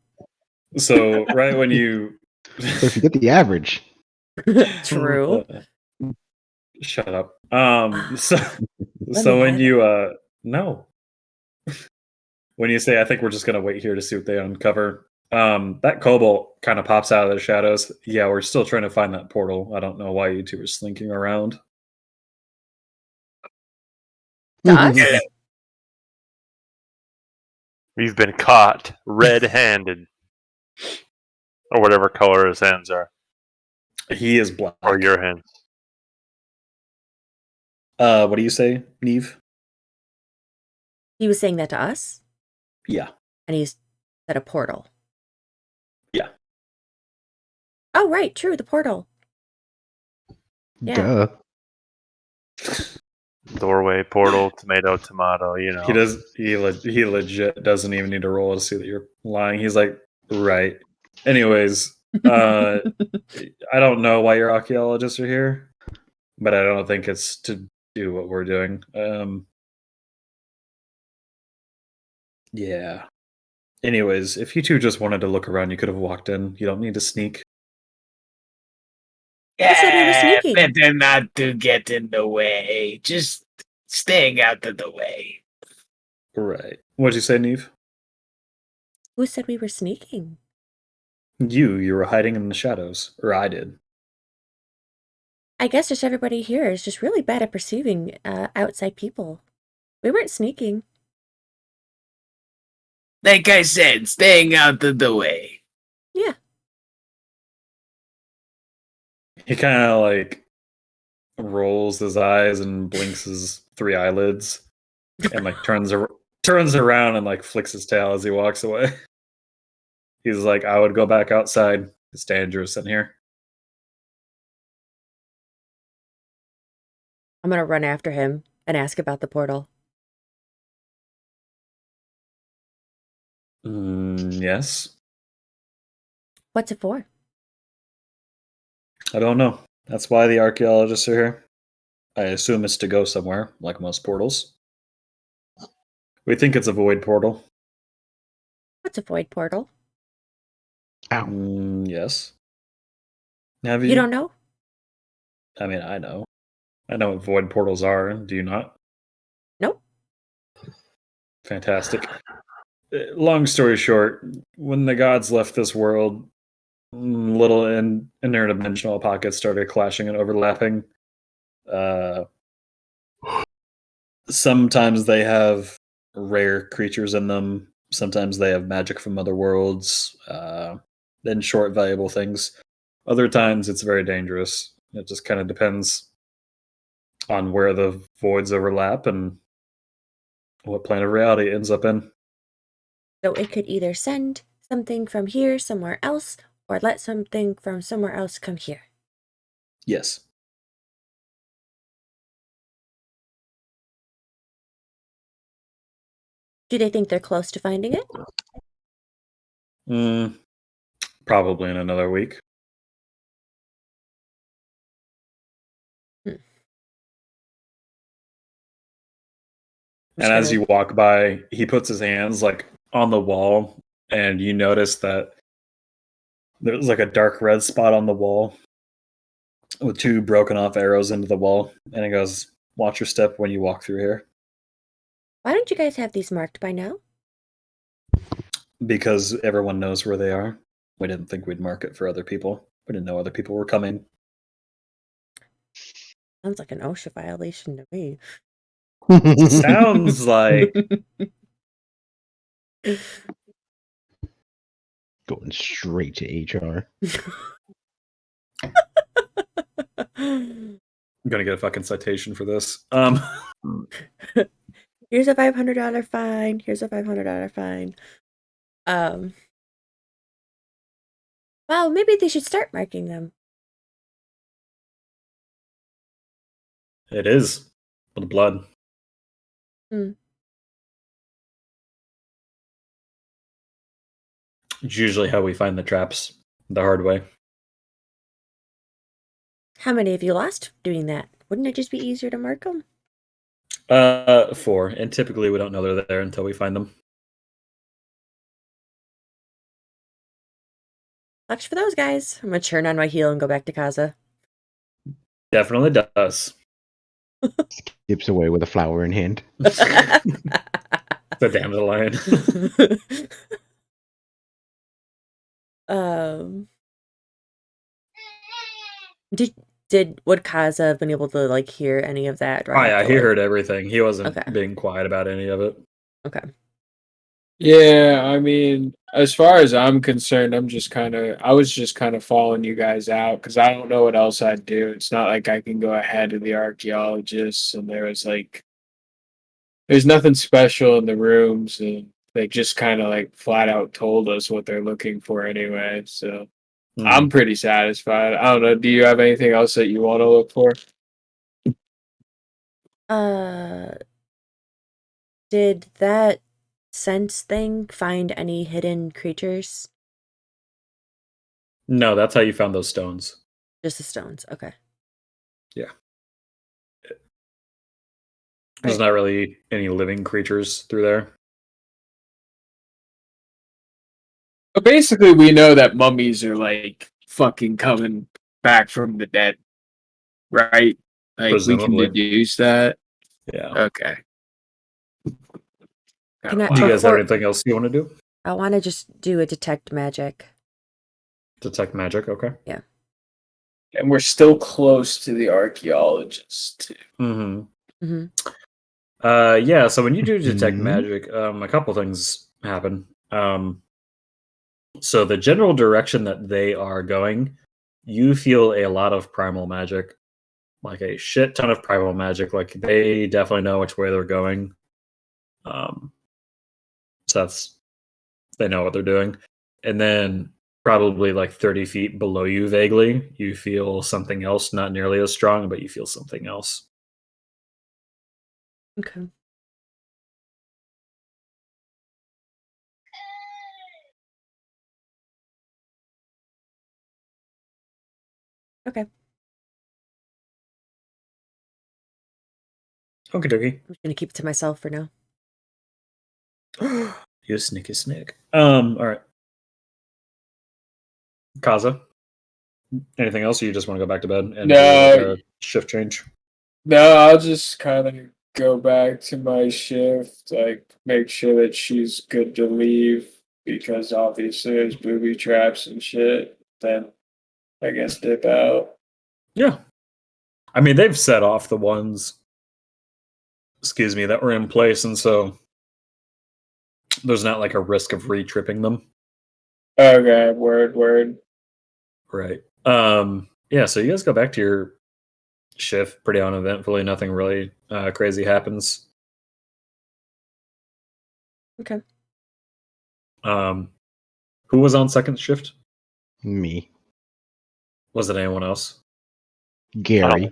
So right when you So if you get the average, True. Shut up. Let So me when have you no. When you say I think we're just gonna wait here to see what they uncover, that cobalt kind of pops out of the shadows. Yeah, we're still trying to find that portal. I don't know why you two are slinking around. To us? We've been caught red-handed, or whatever color his hands are, He is black. or your hands. What do you say, Neve? He was saying that to us, Yeah. and he's at a portal. Yeah. Oh, right. True. The portal. Yeah. duh. Doorway, portal, tomato, tomato, you know. He does. He legit doesn't even need to roll to see that you're lying. He's like, right. Anyways, I don't know why your archaeologists are here, but I don't think it's to do what we're doing. Yeah. Anyways, if you two just wanted to look around, you could have walked in. You don't need to sneak. Who said we were Yeah, sneaking? better not to get in the way. Just staying out of the way. Right. What'd you say, Neve? Who said we were sneaking? You were hiding in the shadows, or I did. I guess just everybody here is just really bad at perceiving outside people. We weren't sneaking. Like I said, staying out of the way. Yeah. He kind of like rolls his eyes and blinks his 3 eyelids. and like turns around and like flicks his tail as he walks away. He's like, I would go back outside. It's dangerous in here. I'm gonna run after him and ask about the portal. Yes. What's it for? I don't know. That's why the archaeologists are here. I assume it's to go somewhere, like most portals. We think it's a void portal. What's a void portal? Ow. Yes. Have you? You don't know? I mean, I know. I know what void portals are. Do you not? Nope. Fantastic. Long story short, when the gods left this world, little interdimensional pockets started clashing and overlapping. Sometimes they have rare creatures in them. Sometimes they have magic from other worlds. Then short, valuable things. Other times it's very dangerous. It just kind of depends on where the voids overlap and what plane of reality it ends up in. So it could either send something from here somewhere else, or let something from somewhere else come here. Yes. Do they think they're close to finding it? Probably in another week. And as you walk by, he puts his hands like on the wall, and you notice that there's like a dark red spot on the wall with two broken off arrows into the wall. And he goes, watch your step when you walk through here. Why don't you guys have these marked by now? Because everyone knows where they are. We didn't think we'd mark it for other people. We didn't know other people were coming. Sounds like an OSHA violation to me. Sounds like Going straight to HR. I'm gonna get a fucking citation for this. Here's a $500 fine. Here's a $500 fine. Well, maybe they should start marking them. It is with blood. It's usually how we find the traps the hard way. How many have you lost doing that? Wouldn't it just be easier to mark them? 4, and typically we don't know they're there until we find them. Sucks for those guys. I'm gonna turn on my heel and go back to Kaza. Definitely does. Skips away with a flower in hand. The dandelion. Would Kaza have been able to like hear any of that? Oh yeah, he heard everything. He wasn't Okay. being quiet about any of it. Okay. Yeah, I mean, as far as I'm concerned, I was just kind of following you guys out because I don't know what else I'd do. It's not like I can go ahead of the archaeologists, and there's nothing special in the rooms, and they just kind of like flat out told us what they're looking for anyway. So I'm pretty satisfied. I don't know. Do you have anything else that you want to look for? Did that sense thing find any hidden creatures? No, that's how you found those stones. Just the stones. Okay. Yeah. There's not really any living creatures through there. But basically, we know that mummies are like fucking coming back from the dead, right? Like we can Presumably. deduce that. Yeah. Okay. Can I- Do you guys have Before- anything else you want to do? I want to just do a detect magic. Detect magic, okay. And we're still close to the archaeologists too. Yeah, so when you do detect Mhm. magic, a couple things happen. So the general direction that they are going, you feel a lot of primal magic. Like a shit ton of primal magic. Like they definitely know which way they're going. So they know what they're doing. And then probably like 30 feet below you vaguely, you feel something else, not nearly as strong, but you feel something else. Okay. Okay. Okie dokie. I'm just gonna keep it to myself for now. You sneaky snake. All right. Kaza, anything else, or you just want to go back to bed and do like a shift change? No, I'll just kind of go back to my shift, like make sure that she's good to leave because obviously there's booby traps and shit. Then I guess dip out. Yeah. I mean, they've set off the ones, that were in place, and so there's not like a risk of re-tripping them. Okay, word. Right. Yeah, so you guys go back to your shift pretty uneventfully. Nothing really crazy happens. Okay. Who was on second shift? Me. Was it anyone else? Gary.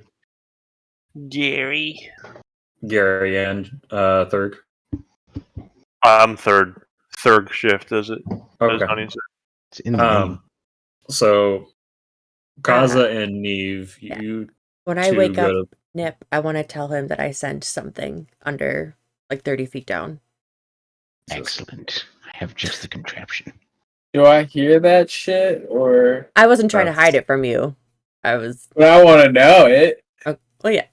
Gary. Gary and third. I'm third shift, is it? As Okay. Honey said. It's in the name. So Kaza and Neve, you When I two wake go up, Nip, I want to tell him that I sent something under like 30 feet down. Excellent. I have just the contraption. Do I hear that shit or? I wasn't trying to hide it from you. I was. But I want to know it. Oh, well, yeah.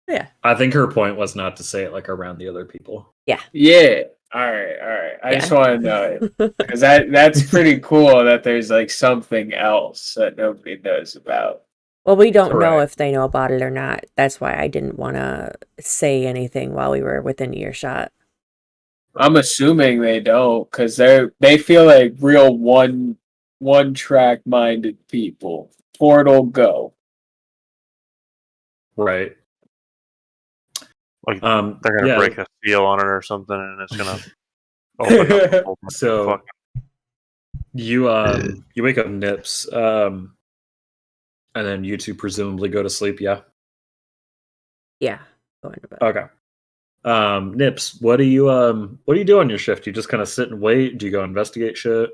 Yeah. I think her point was not to say it like around the other people. Yeah. Yeah. All right. I just want to know it because that's pretty cool that there's like something else that nobody knows about. Well, we don't know Correct. if they know about it or not. That's why I didn't want to say anything while we were within earshot. I'm assuming they don't because they feel like real one track minded people. Portal go. Right. Like they're gonna yeah. break a seal on it or something, and it's gonna open up. So you wake up Nips, and then you two presumably go to sleep. Yeah. Yeah. Going to bed. Okay. Nips, what do you do on your shift? You just kind of sit and wait? Do you go investigate shit?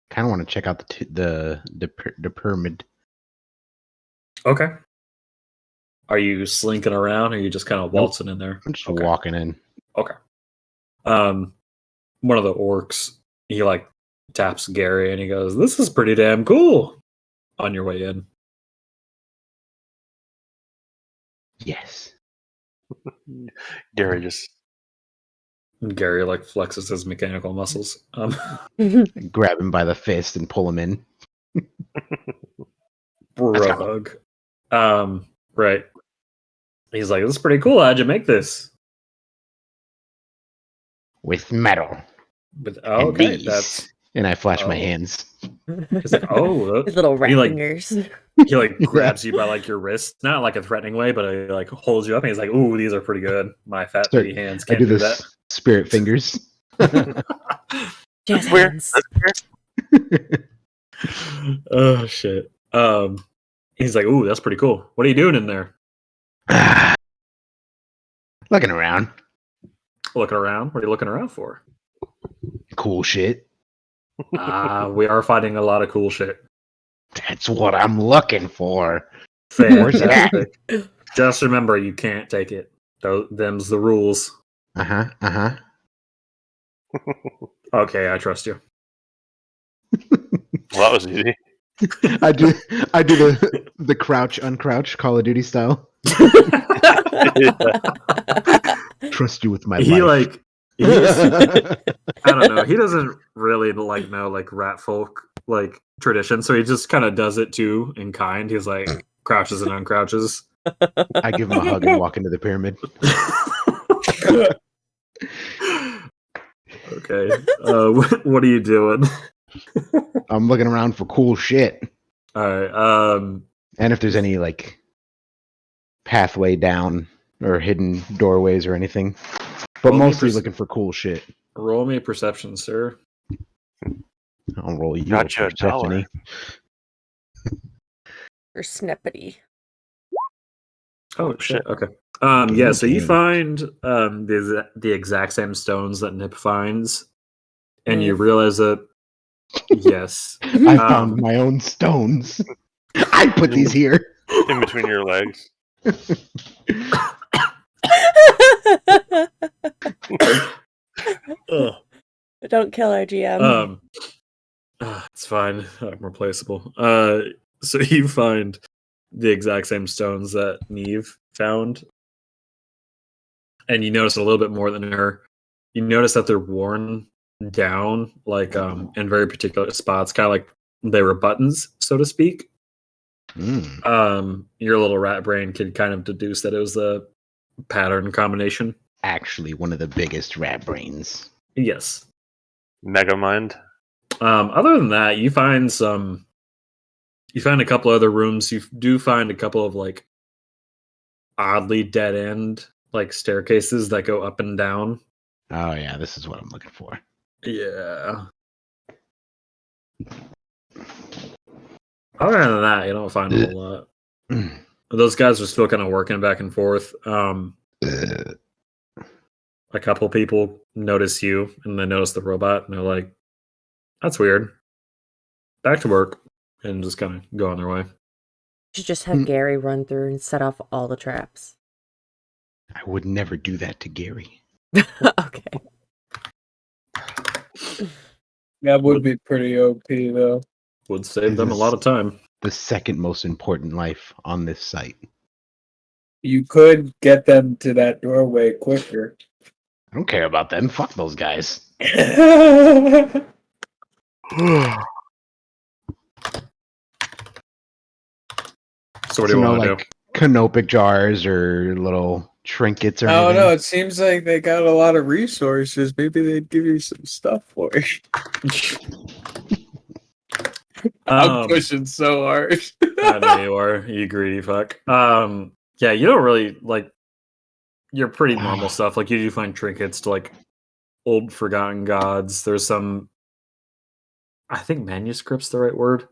Kind of want to check out the pyramid. Okay. Are you slinking around, or are you just kind of waltzing in there? I'm just walking in. Okay. One of the orcs, he like taps Gary and he goes, "This is pretty damn cool." On your way in. Yes. Gary just Gary like flexes his mechanical muscles. Grab him by the fist and pull him in. Bro hug. Right. He's like, "This is pretty cool. How'd you make this?" With metal. But And okay, these. And I flash my hands. He's like, "Oh, his little rat he, like, fingers." He like grabs you by like your wrist, not like a threatening way, but he like holds you up and he's like, "Ooh, these are pretty good. My fat bitty hands can't do that." Spirit fingers. Jazz hands. Oh shit. He's like, "Ooh, that's pretty cool. What are you doing in there?" Looking around. Looking around? What are you looking around for? Cool shit. We are finding a lot of cool shit. That's what I'm looking for. Fantastic. Just remember, you can't take it. Them's the rules. Uh-huh. Okay, I trust you. Well, that was easy. I do the crouch uncrouch Call of Duty style. Trust you with my life. I don't know. He doesn't really know like rat folk like tradition, so he just kind of does it too in kind. He's like crouches and uncrouches. I give him a hug and walk into the pyramid. Okay. What are you doing? I'm looking around for cool shit. All right. And if there's any like pathway down or hidden doorways or anything. but Roll me mostly perce- looking for cool shit. Roll me a perception, sir. I'll roll you Gotcha, a Persephone. Or snippety. Oh shit. shit. Okay. Game Yeah. So you king. find the exact same stones that Nip finds, and you Nip. realize that yes, I found my own stones. I put these here. In between your legs. ugh. Don't kill our GM. It's fine. I'm replaceable. So you find the exact same stones that Neve found, and you notice a little bit more than her. You notice that they're worn down, like in very particular spots, kind of like they were buttons, so to speak. Your little rat brain could kind of deduce that it was a pattern combination. Actually, one of the biggest rat brains. Yes. Megamind. Other than that, you find a couple other rooms. You do find a couple of like oddly dead end like staircases that go up and down. Oh yeah, this is what I'm looking for. Yeah. Other than that, you don't find a whole lot. Those guys are still kind of working back and forth. A couple people notice you and they notice the robot and they're like, that's weird. Back to work. And just kind of go on their way. You should just have Gary run through and set off all the traps. I would never do that to Gary. Okay. That would be pretty OP though. Would save them a lot of time. The second most important life on this site. You could get them to that doorway quicker. I don't care about them. Fuck those guys. So what do you want to like canopic jars or little trinkets or I don't anything? know. It seems like they got a lot of resources. Maybe they'd give you some stuff for it. I'm pushing so hard. I know you are. You greedy fuck. Yeah, you don't really like. You're pretty normal stuff. Like you do find trinkets to like old forgotten gods. There's some. I think manuscripts the right word.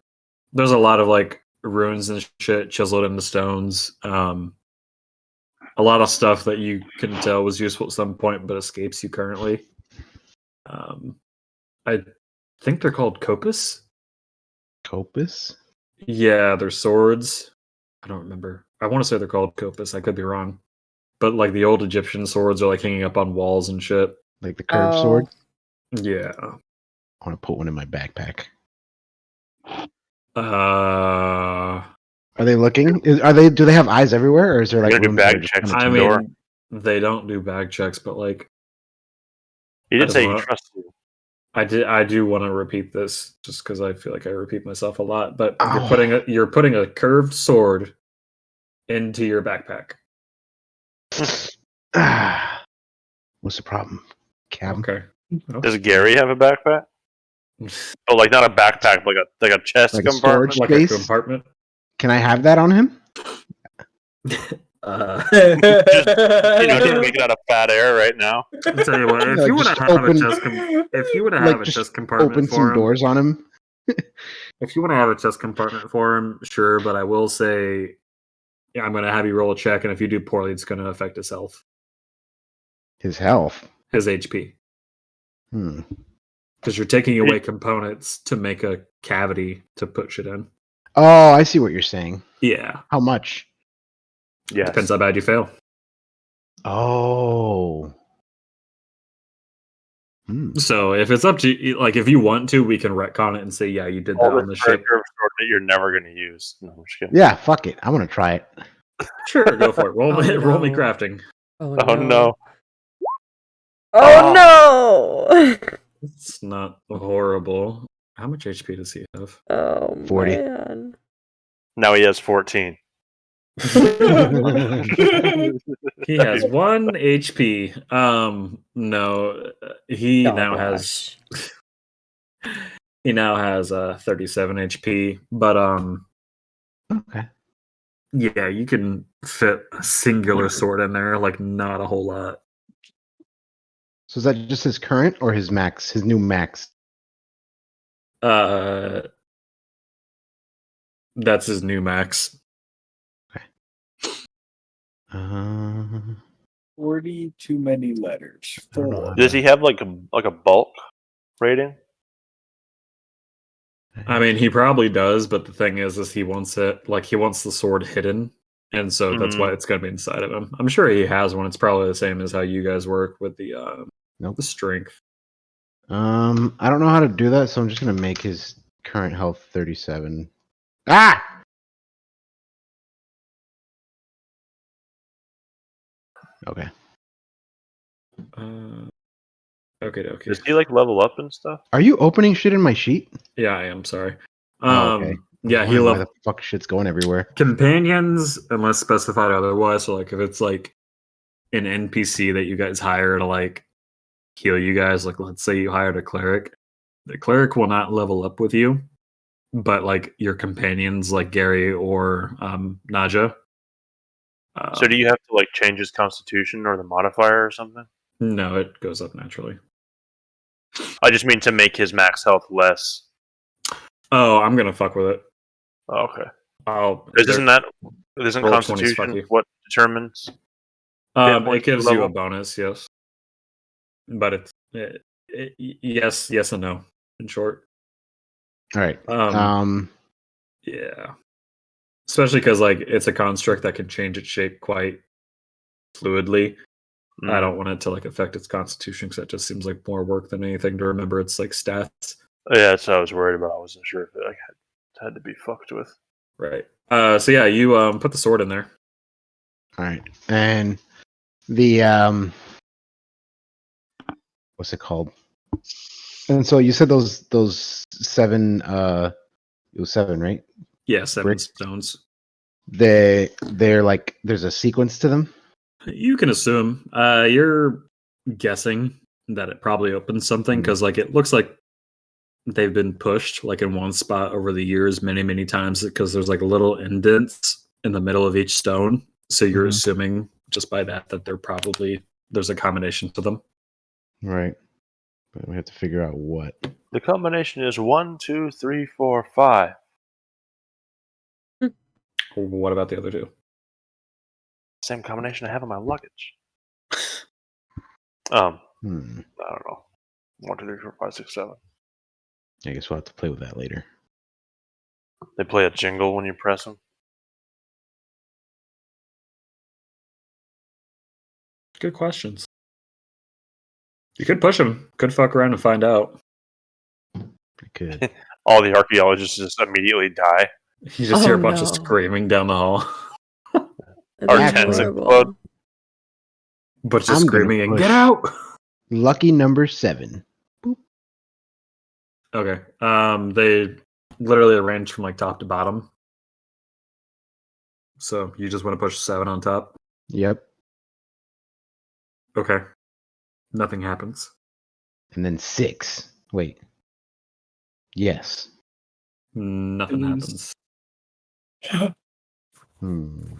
There's a lot of like runes and shit chiseled into stones. A lot of stuff that you can tell was useful at some point, but escapes you currently. I think they're called copus. Copus? Yeah, they're swords. I don't remember. I want to say they're called copus. I could be wrong. But like the old Egyptian swords are like hanging up on walls and shit. Like the curved sword? Yeah. I want to put one in my backpack. Are they looking? Do they have eyes everywhere, or is there like do bag checks? I mean, they don't do bag checks, but like you did say you trust you. I do want to repeat this just because I feel like I repeat myself a lot. But you're putting a curved sword into your backpack. What's the problem, Cam? Okay. Does Gary have a backpack? Oh, like not a backpack, like a chest like compartment, like a compartment. Can I have that on him? just make it out of fat air right now. I'll tell you what, if you would have a chest compartment open for some him, doors on him. If you want to have a chest compartment for him, sure, but I will say, yeah, I'm going to have you roll a check, and if you do poorly, it's going to affect his health. His health? His HP. Because you're taking away components to make a cavity to put shit in. Oh, I see what you're saying. Yeah. How much? Yeah. Depends how bad you fail. Oh. So if it's up to you, like if you want to, we can retcon it and say, yeah, you did that on the ship. That you're never going to use. No, I'm just kidding. Yeah, fuck it. I want to try it. Sure, go for it. Roll me crafting. Oh no. Oh no! It's not horrible. How much HP does he have? Oh 40. man. Now he has 14. He has 1 HP. No, he now has 37 HP. But okay. Yeah, you can fit a singular sword in there, like not a whole lot. So is that just his current or his max? His new max? That's his new max. 40 too many letters. I don't know 4. how Does he have like a bulk rating? I mean, he probably does, but the thing is he wants it like he wants the sword hidden, and so that's why it's gonna be inside of him. I'm sure he has one. It's probably the same as how you guys work with the Nope. the strength. I don't know how to do that, so I'm just gonna make his current health 37. Ah! Okay. Okay. Does he like level up and stuff? Are you opening shit in my sheet? Yeah, I am sorry. Okay. Yeah, he Why level the fuck shit's going everywhere? companions unless specified otherwise. So like if it's like an NPC that you guys hire to like heal you guys, like let's say you hired a cleric, the cleric will not level up with you, but like your companions like Gary or Naja. So do you have to like change his constitution or the modifier or something? No, it goes up naturally. I just mean to make his max health less. Oh, I'm gonna fuck with it. Oh, okay. Because Isn't Roll 20's constitution fucky. what determines? it gives you a level? bonus, yes, but yes and no. In short, All right. yeah, especially because like it's a construct that can change its shape quite fluidly. I don't want it to like affect its constitution because that just seems like more work than anything to remember its like stats. Yeah, that's what I was worried about. I wasn't sure if it like, had to be fucked with. Right. So yeah, you put the sword in there. All right. And the what's it called? And so you said those 7 it was 7, right? Yeah, 7 Bricks. stones. They're like there's a sequence to them. You can assume. You're guessing that it probably opens something because like it looks like they've been pushed like in one spot over the years many times because there's like little indents in the middle of each stone. So you're assuming just by that they're probably there's a combination to them. Right. But we have to figure out what. The combination is 1, 2, 3, 4, 5. What about the other two? Same combination I have in my luggage. I don't know. 1, 2, 3, 4, 5, 6, 7. I guess we'll have to play with that later. They play a jingle when you press them. Good questions. You could push them. Could fuck around and find out. I could. All the archaeologists just immediately die. You just hear a bunch of screaming down the hall. Our tents explode. But just screaming and get out. Lucky number 7. Boop. Okay. They literally arranged from like top to bottom. So you just want to push 7 on top? Yep. Okay. Nothing happens. And then 6. Wait. Yes. Nothing happens. Hmm.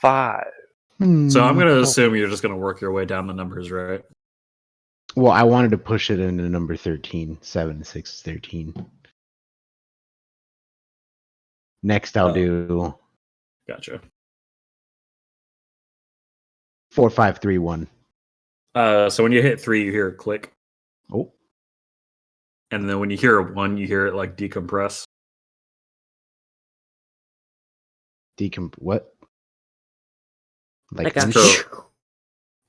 5. So I'm going to assume you're just going to work your way down the numbers, right? Well, I wanted to push it into number 13. 7, 6, 13. Next, I'll do. Gotcha. 4, 5, 3, 1. So when you hit 3, you hear a click. Oh. And then when you hear a 1, you hear it like decompress. What? Like so,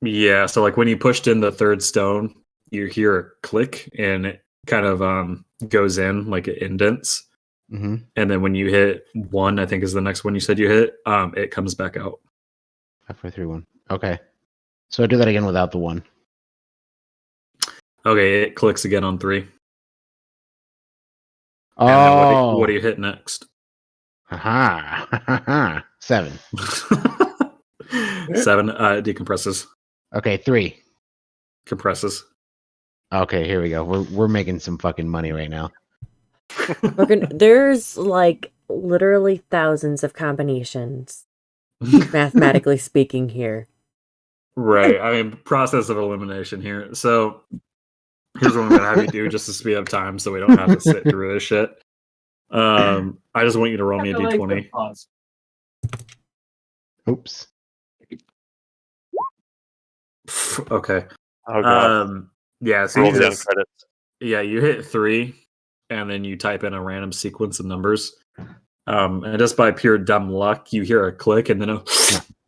yeah, so like when you pushed in the 3rd stone, you hear a click and it kind of goes in like it indents. Mm-hmm. And then when you hit 1, I think is the next one you said you hit, it comes back out. 5, 4, 3, 1. Okay. So I do that again without the 1. Okay, it clicks again on 3. Oh. And what do you hit next? Haha. 7. 7 decompresses. Okay, 3. Compresses. Okay, here we go. We're making some fucking money right now. There's like literally thousands of combinations, mathematically speaking. Here, Right. I mean, process of elimination here. So here's what I'm gonna have you do just to speed up time, so we don't have to sit through this shit. I just want you to roll me a d20. Oops. Okay. Oh god. Yeah. So Roll you the end just credits. you hit 3, and then you type in a random sequence of numbers. And just by pure dumb luck, you hear a click, and then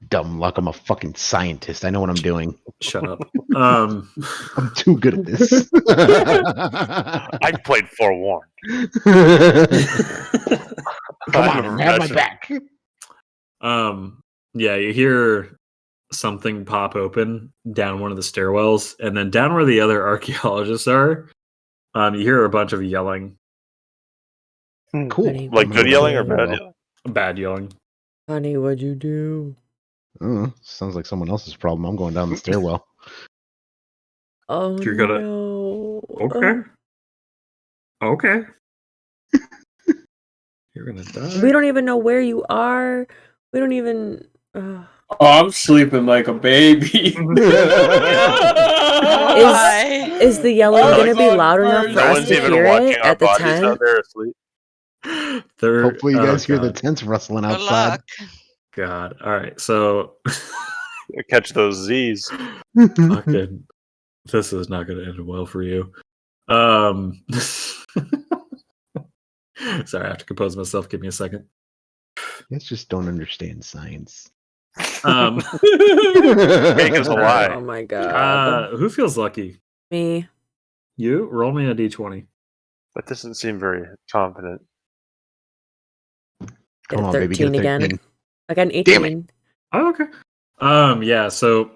Dumb luck. I'm a fucking scientist. I know what I'm doing. shut up. I'm too good at this. I played forewarned. Come I'm a on, have my professional. back. Yeah, you hear something pop open down one of the stairwells, and then down where the other archaeologists are, you hear a bunch of yelling. Cool. Honey, Like good what'd yelling you or do? bad yelling? Bad yelling. Honey, what'd you do? Sounds like someone else's problem. I'm going down the stairwell. Oh You're gonna- no. Okay. You're gonna die. We don't even know where you are. We don't even. Oh, I'm sleeping like a baby. Why? Is the yelling Oh, gonna be God, loud enough first. for No us one's to even hear watching it our at the bodies tent? out there asleep. Hopefully, you guys hear the God. tents rustling Good outside. luck. God. All right. So, Catch those Z's. fucking, this is not going to end well for you. Sorry, I have to compose myself. Give me a second. You guys just don't understand science. Um, Cake is a lie. Oh my god. who feels lucky? Me. You roll me a d20. That doesn't seem very confident. Get Come a on, baby, get a 13 again. 13. I got an Damn 18. Oh, okay. Yeah. So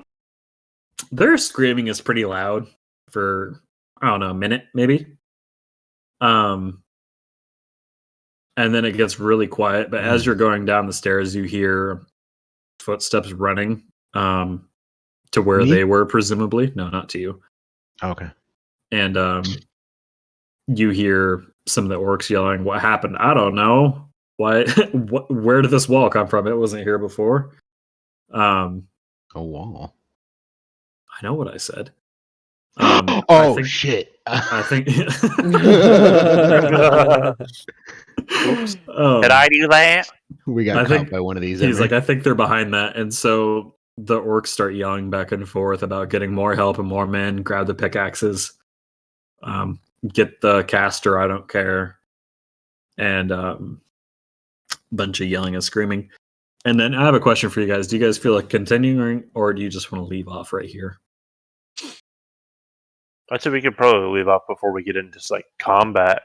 their screaming is pretty loud for I don't know a minute maybe. And then it gets really quiet. But as you're going down the stairs, you hear footsteps running to where Me? they were, presumably. No, not to you. Okay. And you hear some of the orcs yelling, "What happened? I don't know. Why? Where did this wall come from? It wasn't here before." A wall. I know what I said. Oh, I think, shit. I think. Oops. Um, Did I do that? We got I caught think by one of these. he's Emery. like, I think they're behind that, and so the orcs start yelling back and forth about getting more help and more men. Grab the pickaxes, get the caster. I don't care, and bunch of yelling and screaming. And then I have a question for you guys. Do you guys feel like continuing, or do you just want to leave off right here? I'd say we could probably leave off before we get into like combat.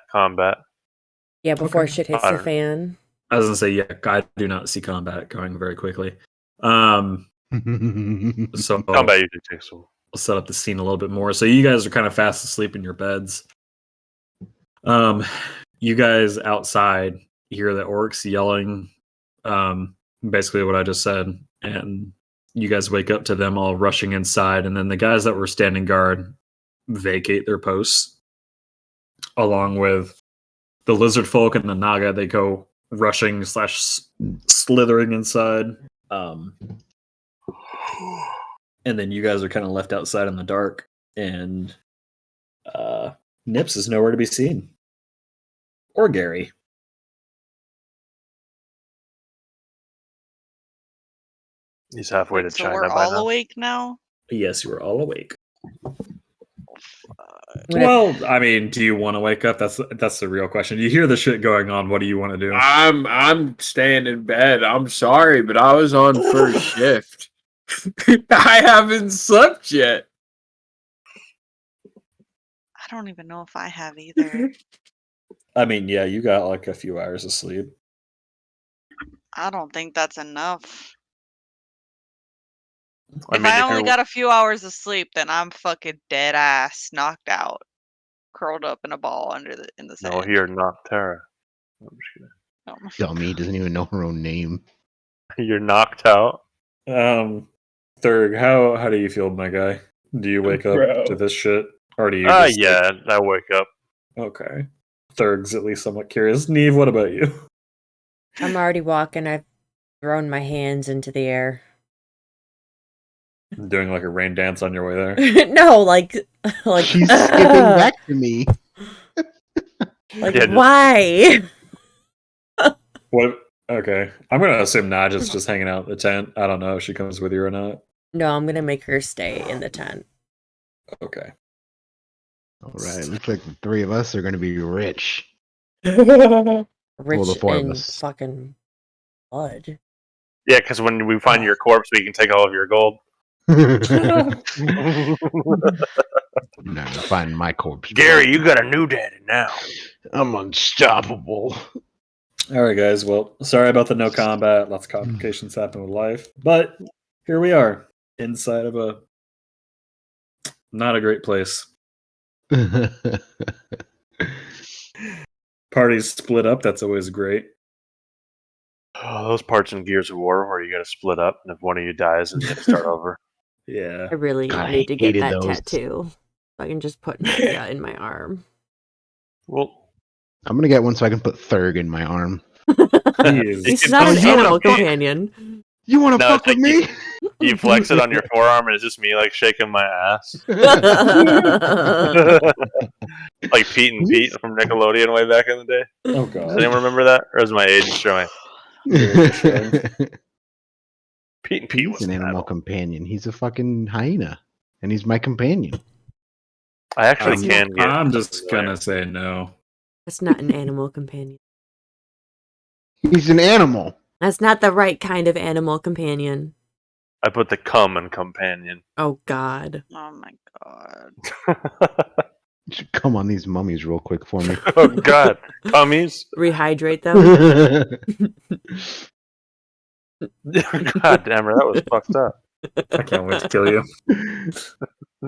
Yeah, before Okay. shit hits I the don't- fan. I was gonna say, yeah, I do not see combat going very quickly. So Combat usually takes a while. we'll set up the scene a little bit more. So you guys are kind of fast asleep in your beds. You guys outside hear the orcs yelling, basically what I just said, and you guys wake up to them all rushing inside, and then the guys that were standing guard vacate their posts, along with the lizard folk and the naga. They go rushing / slithering inside. And then you guys are kind of left outside in the dark, and Nips is nowhere to be seen. Or Gary. He's halfway to So China we're by all now. awake now? Yes, you are all awake. I'm gonna- Well, I mean, do you want to wake up? That's the real question. You hear the shit going on. What do you want to do? I'm staying in bed. I'm sorry, but I was on first shift. I haven't slept yet. I don't even know if I have either. I mean, yeah, you got like a few hours of sleep. I don't think that's enough. I If mean, I if only you're got a few hours of sleep, then I'm fucking dead ass, knocked out, curled up in a ball in the no sand. here, Noctera. I'm just kidding. No. Dummy doesn't even know her own name. You're knocked out. Thurg, how do you feel, my guy? Do you wake up Bro. to this shit? Or do you just Yeah, I wake up. okay. Thurg's at least somewhat curious. Neve, what about you? I'm already walking. I've thrown my hands into the air. Doing like a rain dance on your way there. No, like She's skipping back to me. like Yeah, just- why? What? Okay, I'm gonna assume Naja's just hanging out in the tent. I don't know if she comes with you or not. No, I'm gonna make her stay in the tent. Okay. All right, looks like the three of us are gonna be rich. Rich the four of in us. fucking blood. Yeah, because when we find your corpse, we can take all of your gold. You're not gonna find my corpse. Gary, you got a new daddy now. I'm unstoppable. All right, guys. Well, sorry about the no combat. Lots of complications happen with life, but here we are inside of a not a great place. Parties split up. That's always great. Oh, those parts in Gears of War where you got to split up, and if one of you dies, and you got to start over. Yeah. I really I need to get hated that those. tattoo. So I can just put Nadia in my arm. Well, I'm gonna get one so I can put Thurg in my arm. He's can not put an someone animal in my- companion. You want to No, fuck with it's me? you flex it on your forearm, and it's just me like shaking my ass, like Pete and Pete from Nickelodeon way back in the day. Oh Does god. anyone remember that, or is my age showing? Pete and Pete He's was an animal companion. He's a fucking hyena, and he's my companion. I actually That's can get. I'm just gonna say no. That's not an animal companion. He's an animal. That's not the right kind of animal companion. I put the cum in companion. Oh God. Oh my god. You should come on these mummies real quick for me. Oh God, cummies! Rehydrate them. God damn it, that was fucked up. I can't wait to kill you.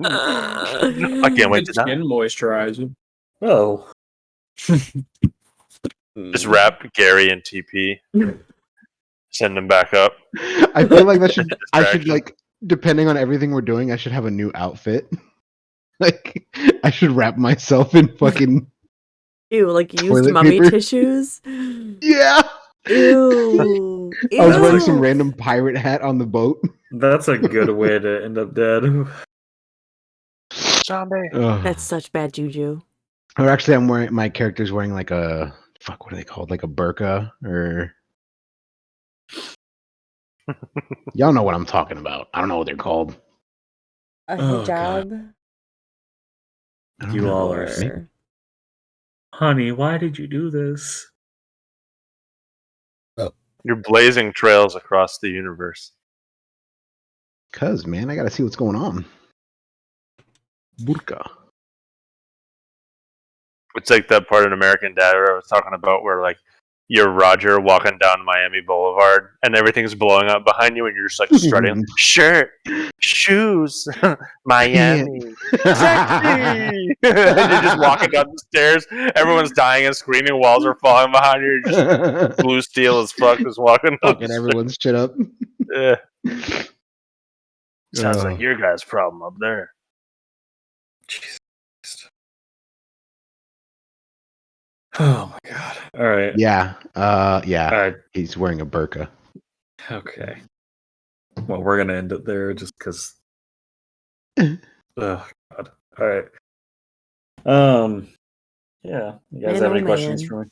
I can't wait Good to die. skin moisturizer. Oh. Just wrap Gary and TP. Send them back up. I feel like that should. I should Distraction. like, depending on everything we're doing, I should have a new outfit. Like, I should wrap myself in fucking. Ew, like used Toilet mummy paper. tissues. Yeah. Ew. I was wearing some Ew. random pirate hat on the boat. That's a good way to end up dead. Zombie. Ugh. That's such bad juju. Or actually, I'm wearing my character's wearing like a fuck. What are they called? Like a burqa or. Y'all know what I'm talking about. I don't know what they're called. A Oh, God. hijab. I don't You know. all are Or- Maybe- Honey, why did you do this? You're blazing trails across the universe. Cause man, I gotta see what's going on. Burqa. It's like that part in American Dad where I was talking about where like you're Roger walking down Miami Boulevard and everything's blowing up behind you and you're just like strutting shirt, shoes, Miami, sexy. And you're just walking down the stairs. Everyone's dying and screaming. Walls are falling behind you. You're just blue steel as fuck, just walking up. Fucking everyone's shit up. Yeah. Sounds Oh. like your guy's problem up there. Jesus. Oh my god. All right. Yeah. Yeah. All right. He's wearing a burqa. Okay. Well, we're gonna end it there just because. Oh god. All right. Yeah. You guys Man, have oh, any questions man. for me?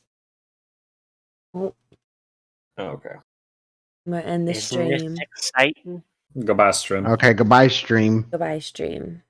Oh. Oh, okay. I'm gonna end the stream. exciting? Goodbye, stream. Okay. Goodbye, stream. Goodbye, stream.